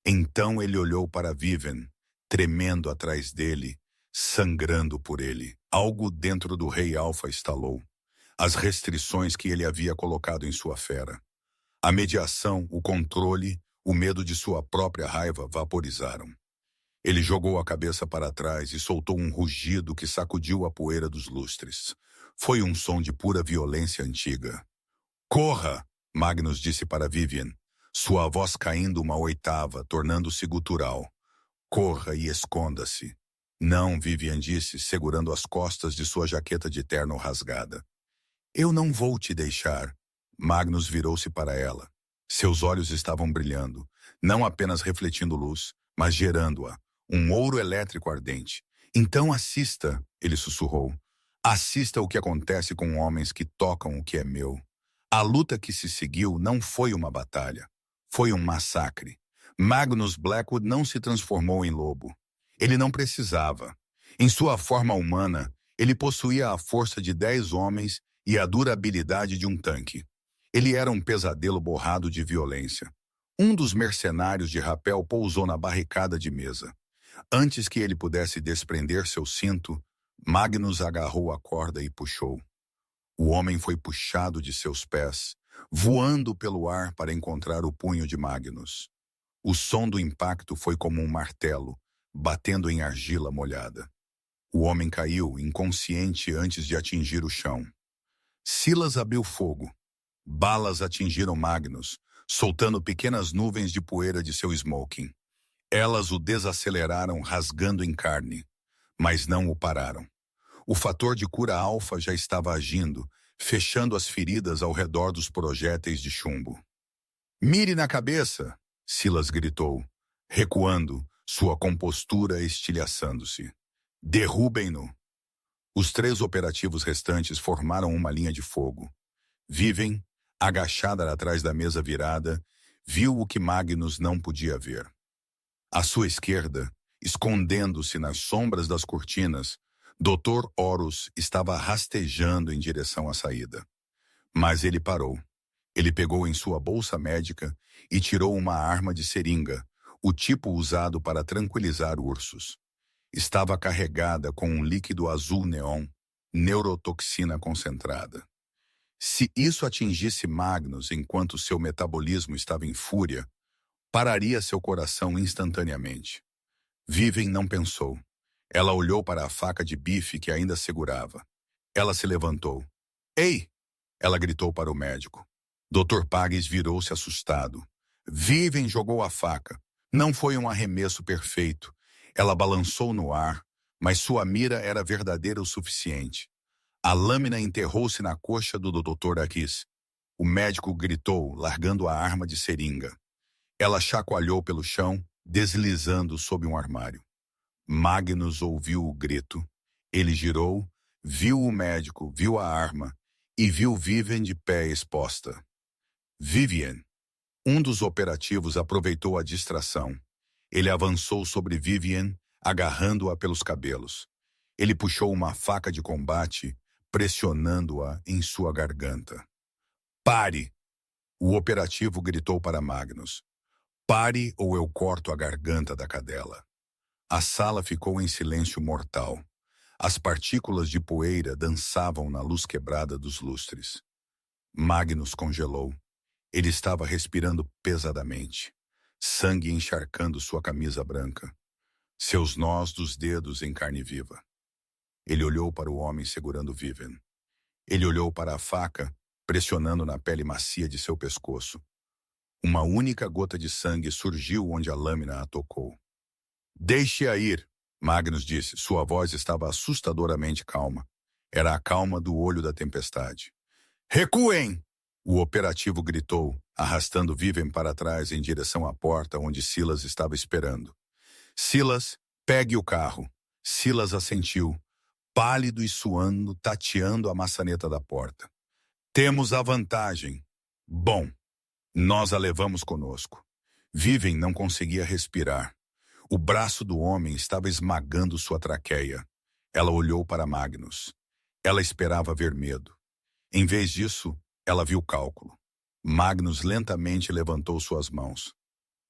Então ele olhou para Viven, tremendo atrás dele, sangrando por ele. Algo dentro do Rei Alfa estalou. As restrições que ele havia colocado em sua fera. A mediação, o controle, o medo de sua própria raiva vaporizaram. Ele jogou a cabeça para trás e soltou um rugido que sacudiu a poeira dos lustres. Foi um som de pura violência antiga. Corra! Magnus disse para Vivian, sua voz caindo uma oitava, tornando-se gutural. Corra e esconda-se. Não, Vivian disse, segurando as costas de sua jaqueta de terno rasgada. Eu não vou te deixar. Magnus virou-se para ela. Seus olhos estavam brilhando, não apenas refletindo luz, mas gerando-a, um ouro elétrico ardente. Então assista, ele sussurrou. Assista o que acontece com homens que tocam o que é meu. A luta que se seguiu não foi uma batalha, foi um massacre. Magnus Blackwood não se transformou em lobo. Ele não precisava. Em sua forma humana, ele possuía a força de 10 homens e a durabilidade de um tanque. Ele era um pesadelo borrado de violência. Um dos mercenários de rapel pousou na barricada de mesa. Antes que ele pudesse desprender seu cinto, Magnus agarrou a corda e puxou. O homem foi puxado de seus pés, voando pelo ar para encontrar o punho de Magnus. O som do impacto foi como um martelo, batendo em argila molhada. O homem caiu, inconsciente antes de atingir o chão. Silas abriu fogo. Balas atingiram Magnus, soltando pequenas nuvens de poeira de seu smoking. Elas o desaceleraram, rasgando em carne, mas não o pararam. O fator de cura alfa já estava agindo, fechando as feridas ao redor dos projéteis de chumbo. Mire na cabeça! Silas gritou, recuando, sua compostura estilhaçando-se. Derrubem-no! Os 3 operativos restantes formaram uma linha de fogo. Vivian, agachada atrás da mesa virada, viu o que Magnus não podia ver. À sua esquerda, escondendo-se nas sombras das cortinas, Dr. Horus estava rastejando em direção à saída. Mas ele parou. Ele pegou em sua bolsa médica e tirou uma arma de seringa, o tipo usado para tranquilizar ursos. Estava carregada com um líquido azul neon, neurotoxina concentrada. Se isso atingisse Magnus enquanto seu metabolismo estava em fúria, pararia seu coração instantaneamente. Vivian não pensou. Ela olhou para a faca de bife que ainda segurava. Ela se levantou. Ei! Ela gritou para o médico. Dr. Pages virou-se assustado. Vivian jogou a faca. Não foi um arremesso perfeito. Ela balançou no ar, mas sua mira era verdadeira o suficiente. A lâmina enterrou-se na coxa do Dr. Akis. O médico gritou, largando a arma de seringa. Ela chacoalhou pelo chão, deslizando sob um armário. Magnus ouviu o grito. Ele girou, viu o médico, viu a arma e viu Vivian de pé exposta. Vivian. Um dos operativos aproveitou a distração. Ele avançou sobre Vivian, agarrando-a pelos cabelos. Ele puxou uma faca de combate, pressionando-a em sua garganta. Pare! O operativo gritou para Magnus. Pare ou eu corto a garganta da cadela. A sala ficou em silêncio mortal. As partículas de poeira dançavam na luz quebrada dos lustres. Magnus congelou. Ele estava respirando pesadamente, sangue encharcando sua camisa branca, seus nós dos dedos em carne viva. Ele olhou para o homem segurando Vivian. Ele olhou para a faca, pressionando na pele macia de seu pescoço. Uma única gota de sangue surgiu onde a lâmina a tocou. Deixe-a ir, Magnus disse. Sua voz estava assustadoramente calma. Era a calma do olho da tempestade. Recuem! O operativo gritou, arrastando Vivian para trás em direção à porta onde Silas estava esperando. Silas, pegue o carro. Silas assentiu, pálido e suando, tateando a maçaneta da porta. Temos a vantagem. Bom, nós a levamos conosco. Vivian não conseguia respirar. O braço do homem estava esmagando sua traqueia. Ela olhou para Magnus. Ela esperava ver medo. Em vez disso, ela viu cálculo. Magnus lentamente levantou suas mãos.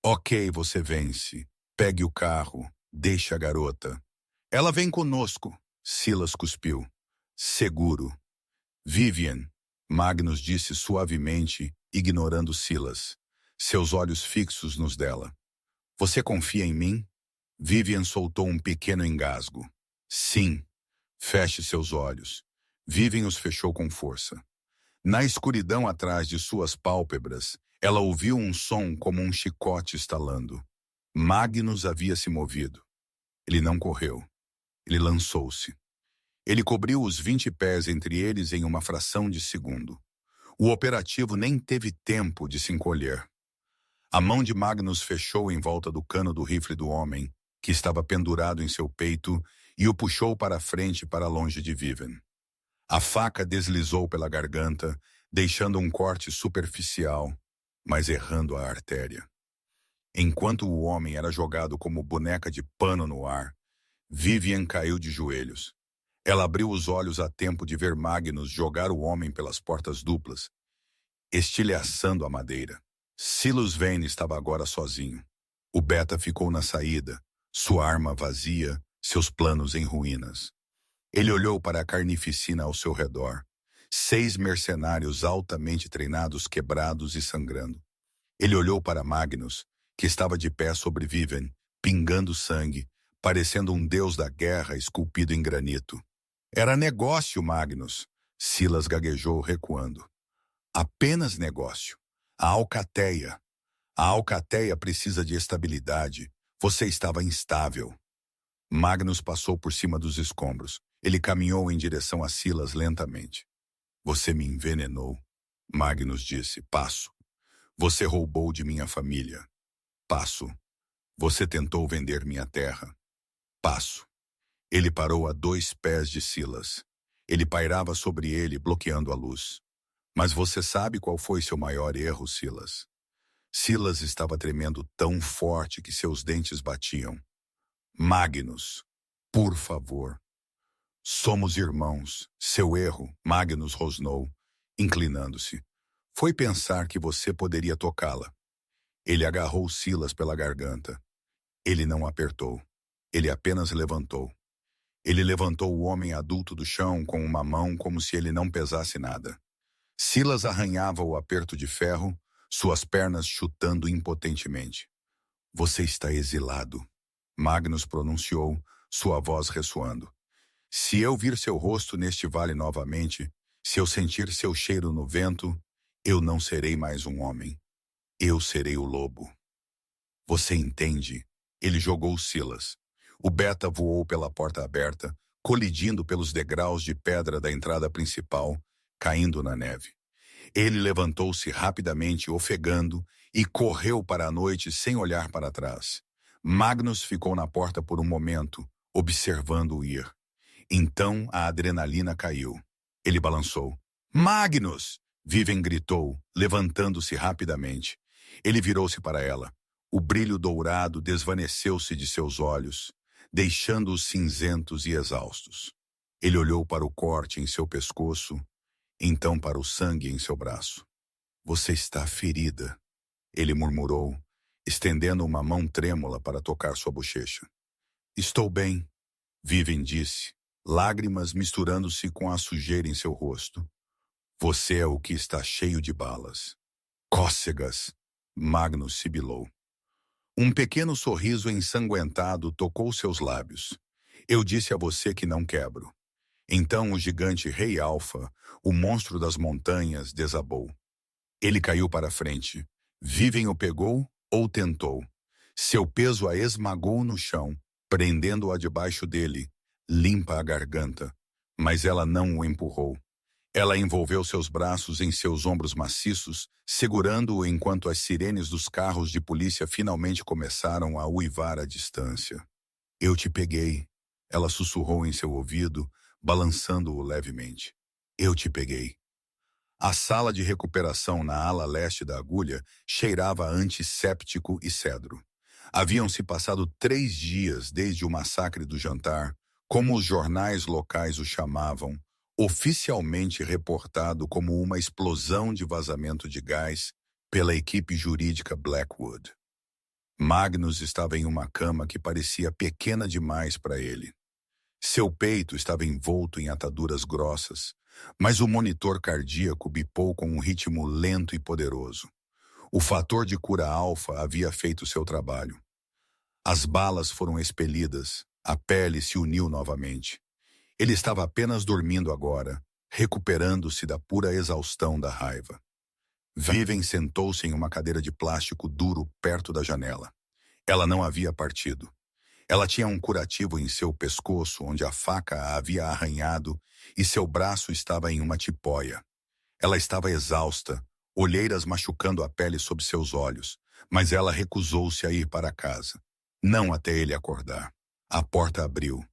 Ok, você vence. Pegue o carro. Deixe a garota. Ela vem conosco. Silas cuspiu. Seguro. Vivian, Magnus disse suavemente, ignorando Silas. Seus olhos fixos nos dela. Você confia em mim? Vivian soltou um pequeno engasgo. Sim. Feche seus olhos. Vivian os fechou com força. Na escuridão atrás de suas pálpebras, ela ouviu um som como um chicote estalando. Magnus havia se movido. Ele não correu. Ele lançou-se. Ele cobriu os 20 pés entre eles em uma fração de segundo. O operativo nem teve tempo de se encolher. A mão de Magnus fechou em volta do cano do rifle do homem, que estava pendurado em seu peito, e o puxou para a frente para longe de Viven. A faca deslizou pela garganta, deixando um corte superficial, mas errando a artéria. Enquanto o homem era jogado como boneca de pano no ar, Vivian caiu de joelhos. Ela abriu os olhos a tempo de ver Magnus jogar o homem pelas portas duplas, estilhaçando a madeira. Silas Vane estava agora sozinho. O Beta ficou na saída, sua arma vazia, seus planos em ruínas. Ele olhou para a carnificina ao seu redor. 6 mercenários altamente treinados, quebrados e sangrando. Ele olhou para Magnus, que estava de pé sobre Viven, pingando sangue, parecendo um deus da guerra esculpido em granito. Era negócio, Magnus. Silas gaguejou, recuando. Apenas negócio. A Alcateia. A Alcateia precisa de estabilidade. Você estava instável. Magnus passou por cima dos escombros. Ele caminhou em direção a Silas lentamente. Você me envenenou. Magnus disse. Passo. Você roubou de minha família. Passo. Você tentou vender minha terra. Passo. Ele parou a 2 pés de Silas. Ele pairava sobre ele, bloqueando a luz. Mas você sabe qual foi seu maior erro, Silas? Silas estava tremendo tão forte que seus dentes batiam. Magnus, por favor. Somos irmãos. Seu erro, Magnus rosnou, inclinando-se, foi pensar que você poderia tocá-la. Ele agarrou Silas pela garganta. Ele não apertou. Ele apenas levantou. Ele levantou o homem adulto do chão com uma mão como se ele não pesasse nada. Silas arranhava o aperto de ferro, suas pernas chutando impotentemente. Você está exilado, Magnus pronunciou, sua voz ressoando. Se eu vir seu rosto neste vale novamente, se eu sentir seu cheiro no vento, eu não serei mais um homem. Eu serei o lobo. Você entende? Ele jogou Silas. O Beta voou pela porta aberta, colidindo pelos degraus de pedra da entrada principal, caindo na neve. Ele levantou-se rapidamente, ofegando, e correu para a noite sem olhar para trás. Magnus ficou na porta por um momento, observando-o ir. Então a adrenalina caiu. Ele balançou. Magnus! Viven gritou, levantando-se rapidamente. Ele virou-se para ela. O brilho dourado desvaneceu-se de seus olhos, deixando-os cinzentos e exaustos. Ele olhou para o corte em seu pescoço, então para o sangue em seu braço. Você está ferida, ele murmurou, estendendo uma mão trêmula para tocar sua bochecha. Estou bem, Viven disse, lágrimas misturando-se com a sujeira em seu rosto. Você é o que está cheio de balas. Cócegas, Magnus sibilou. Um pequeno sorriso ensanguentado tocou seus lábios. Eu disse a você que não quebro. Então o gigante Rei Alfa, o monstro das montanhas, desabou. Ele caiu para frente. Viven o pegou ou tentou. Seu peso a esmagou no chão, prendendo-a debaixo dele, limpa a garganta. Mas ela não o empurrou. Ela envolveu seus braços em seus ombros maciços, segurando-o enquanto as sirenes dos carros de polícia finalmente começaram a uivar à distância. Eu te peguei, ela sussurrou em seu ouvido, balançando-o levemente. Eu te peguei. A sala de recuperação na ala leste da agulha cheirava a antisséptico e cedro. Haviam-se passado 3 dias desde o massacre do jantar, como os jornais locais o chamavam, oficialmente reportado como uma explosão de vazamento de gás pela equipe jurídica Blackwood. Magnus estava em uma cama que parecia pequena demais para ele. Seu peito estava envolto em ataduras grossas, mas o monitor cardíaco bipou com um ritmo lento e poderoso. O fator de cura alfa havia feito seu trabalho. As balas foram expelidas, a pele se uniu novamente. Ele estava apenas dormindo agora, recuperando-se da pura exaustão da raiva. Viven sentou-se em uma cadeira de plástico duro perto da janela. Ela não havia partido. Ela tinha um curativo em seu pescoço, onde a faca a havia arranhado, e seu braço estava em uma tipóia. Ela estava exausta, olheiras machucando a pele sob seus olhos, mas ela recusou-se a ir para casa. Não até ele acordar. A porta abriu.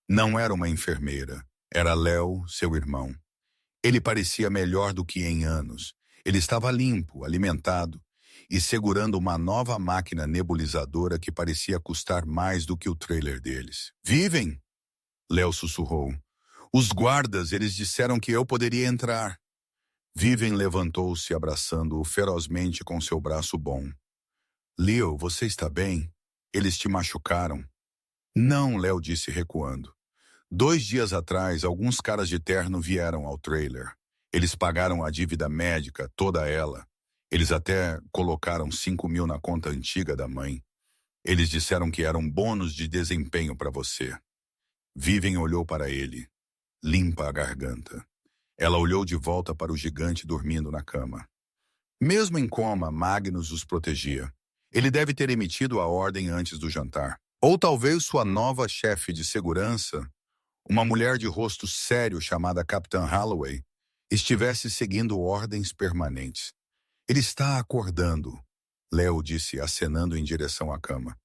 Não era uma enfermeira. Era Léo, seu irmão. Ele parecia melhor do que em anos. Ele estava limpo, alimentado e segurando uma nova máquina nebulizadora que parecia custar mais do que o trailer deles. Vivem? Léo sussurrou. Os guardas, eles disseram que eu poderia entrar. Viven levantou-se abraçando-o ferozmente com seu braço bom. Leo, você está bem? Eles te machucaram? Não, Léo disse recuando. 2 dias atrás, alguns caras de terno vieram ao trailer. Eles pagaram a dívida médica, toda ela. Eles até colocaram 5.000 na conta antiga da mãe. Eles disseram que eram bônus de desempenho para você. Viven olhou para ele, limpa a garganta. Ela olhou de volta para o gigante dormindo na cama. Mesmo em coma, Magnus os protegia. Ele deve ter emitido a ordem antes do jantar. Ou talvez sua nova chefe de segurança, uma mulher de rosto sério chamada Capitã Holloway, estivesse seguindo ordens permanentes. Ele está acordando, Léo disse, acenando em direção à cama.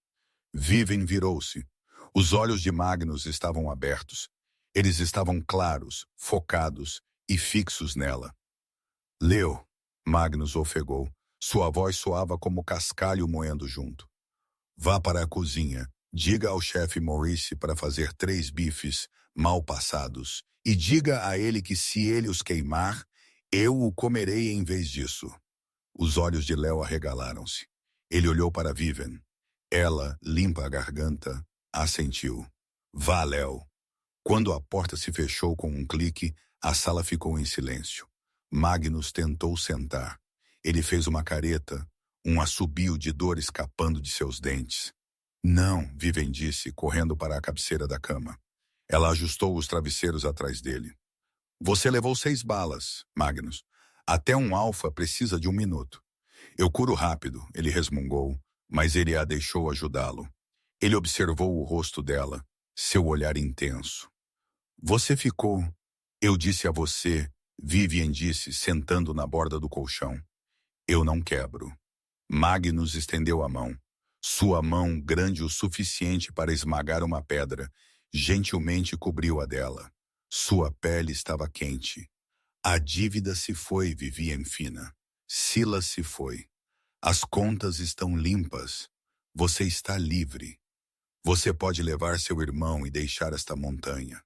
Viven virou-se. Os olhos de Magnus estavam abertos. Eles estavam claros, focados e fixos nela. Léo, Magnus ofegou. Sua voz soava como cascalho moendo junto. Vá para a cozinha. Diga ao chefe Maurice para fazer 3 bifes mal passados. E diga a ele que se ele os queimar, eu o comerei em vez disso. Os olhos de Léo arregalaram-se. Ele olhou para Viven. Ela, limpa a garganta, assentiu. Vá, Léo. Quando a porta se fechou com um clique, a sala ficou em silêncio. Magnus tentou sentar. Ele fez uma careta, um assobio de dor escapando de seus dentes. Não, Viven disse, correndo para a cabeceira da cama. Ela ajustou os travesseiros atrás dele. Você levou 6 balas, Magnus. Até um alfa precisa de 1 minuto. Eu curo rápido, ele resmungou, mas ele a deixou ajudá-lo. Ele observou o rosto dela, seu olhar intenso. Você ficou, eu disse a você, Vivian disse, sentando na borda do colchão. Eu não quebro. Magnus estendeu a mão. Sua mão, grande o suficiente para esmagar uma pedra, gentilmente cobriu a dela. Sua pele estava quente. A dívida se foi, Vivian fina. Silas se foi. As contas estão limpas. Você está livre. Você pode levar seu irmão e deixar esta montanha.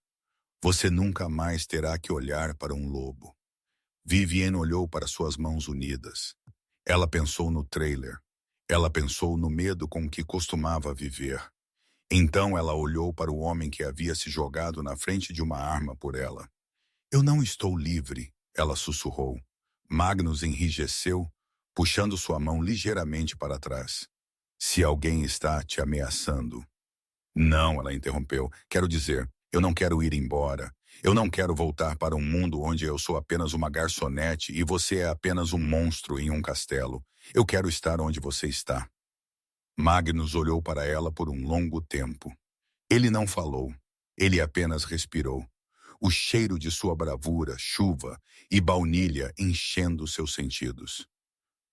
Você nunca mais terá que olhar para um lobo. Vivian olhou para suas mãos unidas. Ela pensou no trailer. Ela pensou no medo com que costumava viver. Então ela olhou para o homem que havia se jogado na frente de uma arma por ela. Eu não estou livre, ela sussurrou. Magnus enrijeceu, puxando sua mão ligeiramente para trás. Se alguém está te ameaçando. Não, ela interrompeu. Quero dizer, eu não quero ir embora. Eu não quero voltar para um mundo onde eu sou apenas uma garçonete e você é apenas um monstro em um castelo. Eu quero estar onde você está. Magnus olhou para ela por um longo tempo. Ele não falou. Ele apenas respirou. O cheiro de sua bravura, chuva e baunilha enchendo seus sentidos.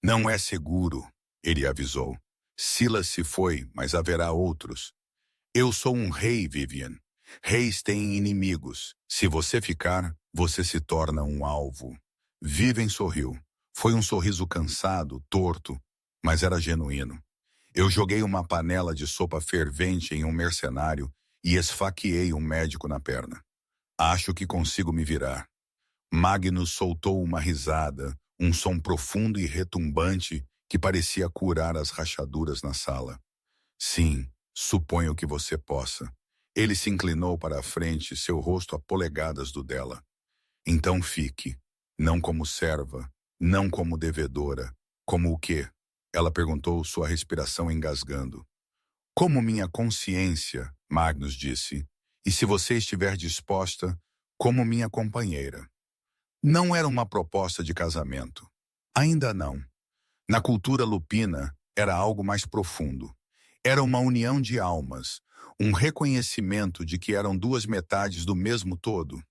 Não é seguro, ele avisou. Silas se foi, mas haverá outros. Eu sou um rei, Vivian. Reis têm inimigos. Se você ficar, você se torna um alvo. Vivian sorriu. Foi um sorriso cansado, torto, mas era genuíno. Eu joguei uma panela de sopa fervente em um mercenário e esfaqueei um médico na perna. Acho que consigo me virar. Magnus soltou uma risada, um som profundo e retumbante que parecia curar as rachaduras na sala. Sim, suponho que você possa. Ele se inclinou para a frente, seu rosto a polegadas do dela. Então fique, não como serva, não como devedora. Como o quê? Ela perguntou, sua respiração engasgando. Como minha consciência, Magnus disse. E se você estiver disposta, como minha companheira. Não era uma proposta de casamento. Ainda não. Na cultura lupina, era algo mais profundo. Era uma união de almas, um reconhecimento de que eram duas metades do mesmo todo.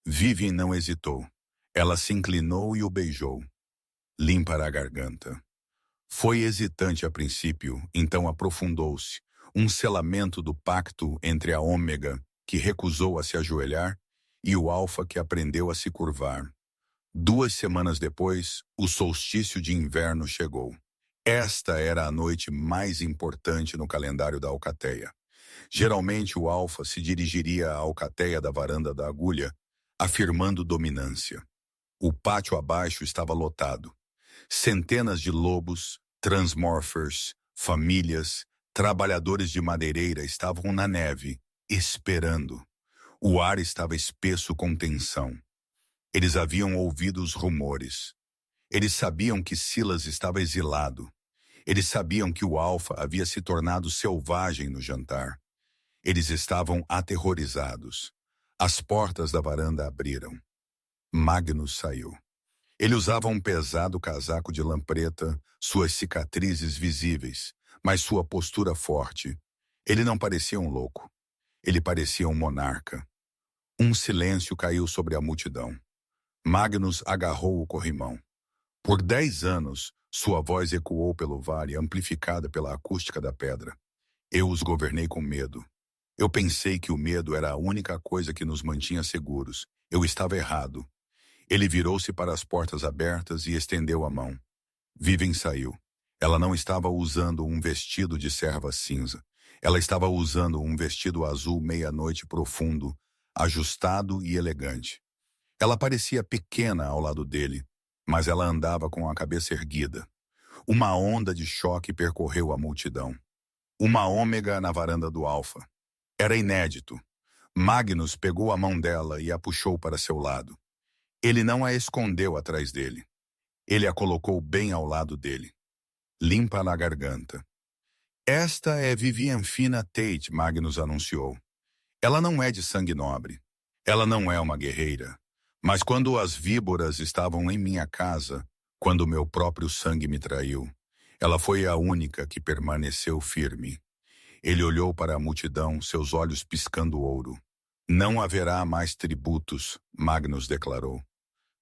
Vivian não hesitou. Ela se inclinou e o beijou. Limpa a garganta. Foi hesitante a princípio, então aprofundou-se. Um selamento do pacto entre a ômega, que recusou a se ajoelhar, e o alfa, que aprendeu a se curvar. 2 semanas depois, o solstício de inverno chegou. Esta era a noite mais importante no calendário da alcateia. Geralmente o alfa se dirigiria à alcateia da varanda da agulha, afirmando dominância. O pátio abaixo estava lotado. Centenas de lobos, transmorphers, famílias, trabalhadores de madeireira estavam na neve, esperando. O ar estava espesso com tensão. Eles haviam ouvido os rumores. Eles sabiam que Silas estava exilado. Eles sabiam que o Alfa havia se tornado selvagem no jantar. Eles estavam aterrorizados. As portas da varanda abriram. Magnus saiu. Ele usava um pesado casaco de lã preta, suas cicatrizes visíveis, mas sua postura forte. Ele não parecia um louco. Ele parecia um monarca. Um silêncio caiu sobre a multidão. Magnus agarrou o corrimão. Por 10 anos, sua voz ecoou pelo vale, amplificada pela acústica da pedra. Eu os governei com medo. Eu pensei que o medo era a única coisa que nos mantinha seguros. Eu estava errado. Ele virou-se para as portas abertas e estendeu a mão. Vivian saiu. Ela não estava usando um vestido de serva cinza. Ela estava usando um vestido azul meia-noite profundo, ajustado e elegante. Ela parecia pequena ao lado dele, mas ela andava com a cabeça erguida. Uma onda de choque percorreu a multidão. Uma ômega na varanda do Alfa. Era inédito. Magnus pegou a mão dela e a puxou para seu lado. Ele não a escondeu atrás dele. Ele a colocou bem ao lado dele. Limpa na garganta. Esta é Vivian Fina Tate, Magnus anunciou. Ela não é de sangue nobre. Ela não é uma guerreira. Mas quando as víboras estavam em minha casa, quando meu próprio sangue me traiu, ela foi a única que permaneceu firme. Ele olhou para a multidão, seus olhos piscando ouro. Não haverá mais tributos, Magnus declarou.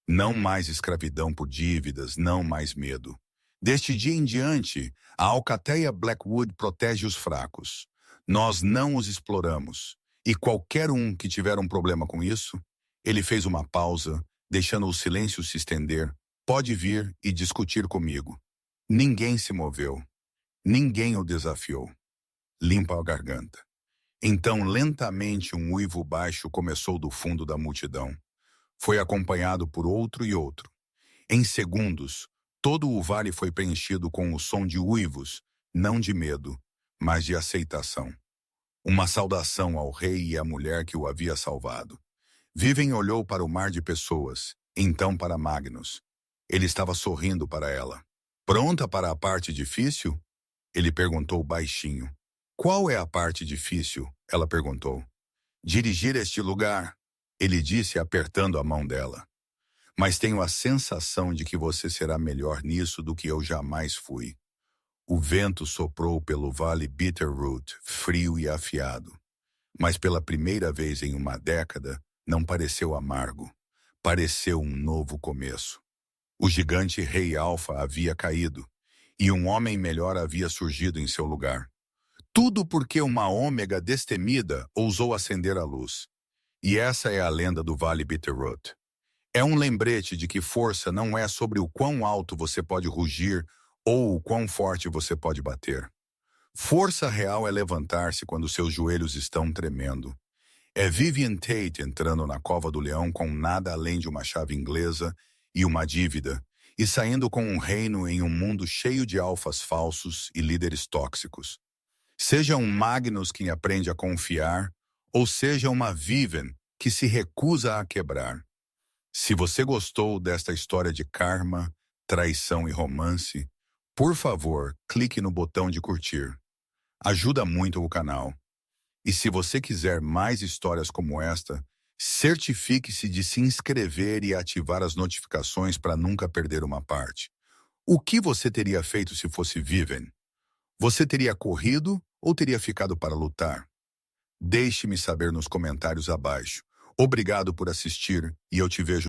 Não mais escravidão por dívidas, não mais medo. Deste dia em diante, a alcateia Blackwood protege os fracos. Nós não os exploramos. E qualquer um que tiver um problema com isso, ele fez uma pausa, deixando o silêncio se estender. Pode vir e discutir comigo. Ninguém se moveu. Ninguém o desafiou. Limpa a garganta. Então, lentamente, um uivo baixo começou do fundo da multidão. Foi acompanhado por outro e outro. Em segundos, todo o vale foi preenchido com o som de uivos, não de medo, mas de aceitação. Uma saudação ao rei e à mulher que o havia salvado. Vivian olhou para o mar de pessoas, então para Magnus. Ele estava sorrindo para ela. Pronta para a parte difícil? Ele perguntou baixinho. Qual é a parte difícil? Ela perguntou. Dirigir este lugar, ele disse apertando a mão dela. Mas tenho a sensação de que você será melhor nisso do que eu jamais fui. O vento soprou pelo vale Bitterroot, frio e afiado. Mas pela primeira vez em uma década, não pareceu amargo. Pareceu um novo começo. O gigante Rei Alfa havia caído, e um homem melhor havia surgido em seu lugar. Tudo porque uma ômega destemida ousou acender a luz. E essa é a lenda do Vale Bitterroot. É um lembrete de que força não é sobre o quão alto você pode rugir ou o quão forte você pode bater. Força real é levantar-se quando seus joelhos estão tremendo. É Vivian Tate entrando na cova do leão com nada além de uma chave inglesa e uma dívida, e saindo com um reino em um mundo cheio de alfas falsos e líderes tóxicos. Seja um Magnus quem aprende a confiar, ou seja uma Vivian que se recusa a quebrar. Se você gostou desta história de karma, traição e romance, por favor, clique no botão de curtir. Ajuda muito o canal. E se você quiser mais histórias como esta, Certifique-se de se inscrever e ativar as notificações para nunca perder uma parte. O que você teria feito se fosse Viven? Você teria corrido ou teria ficado para lutar? Deixe-me saber nos comentários abaixo. Obrigado por assistir e eu te vejo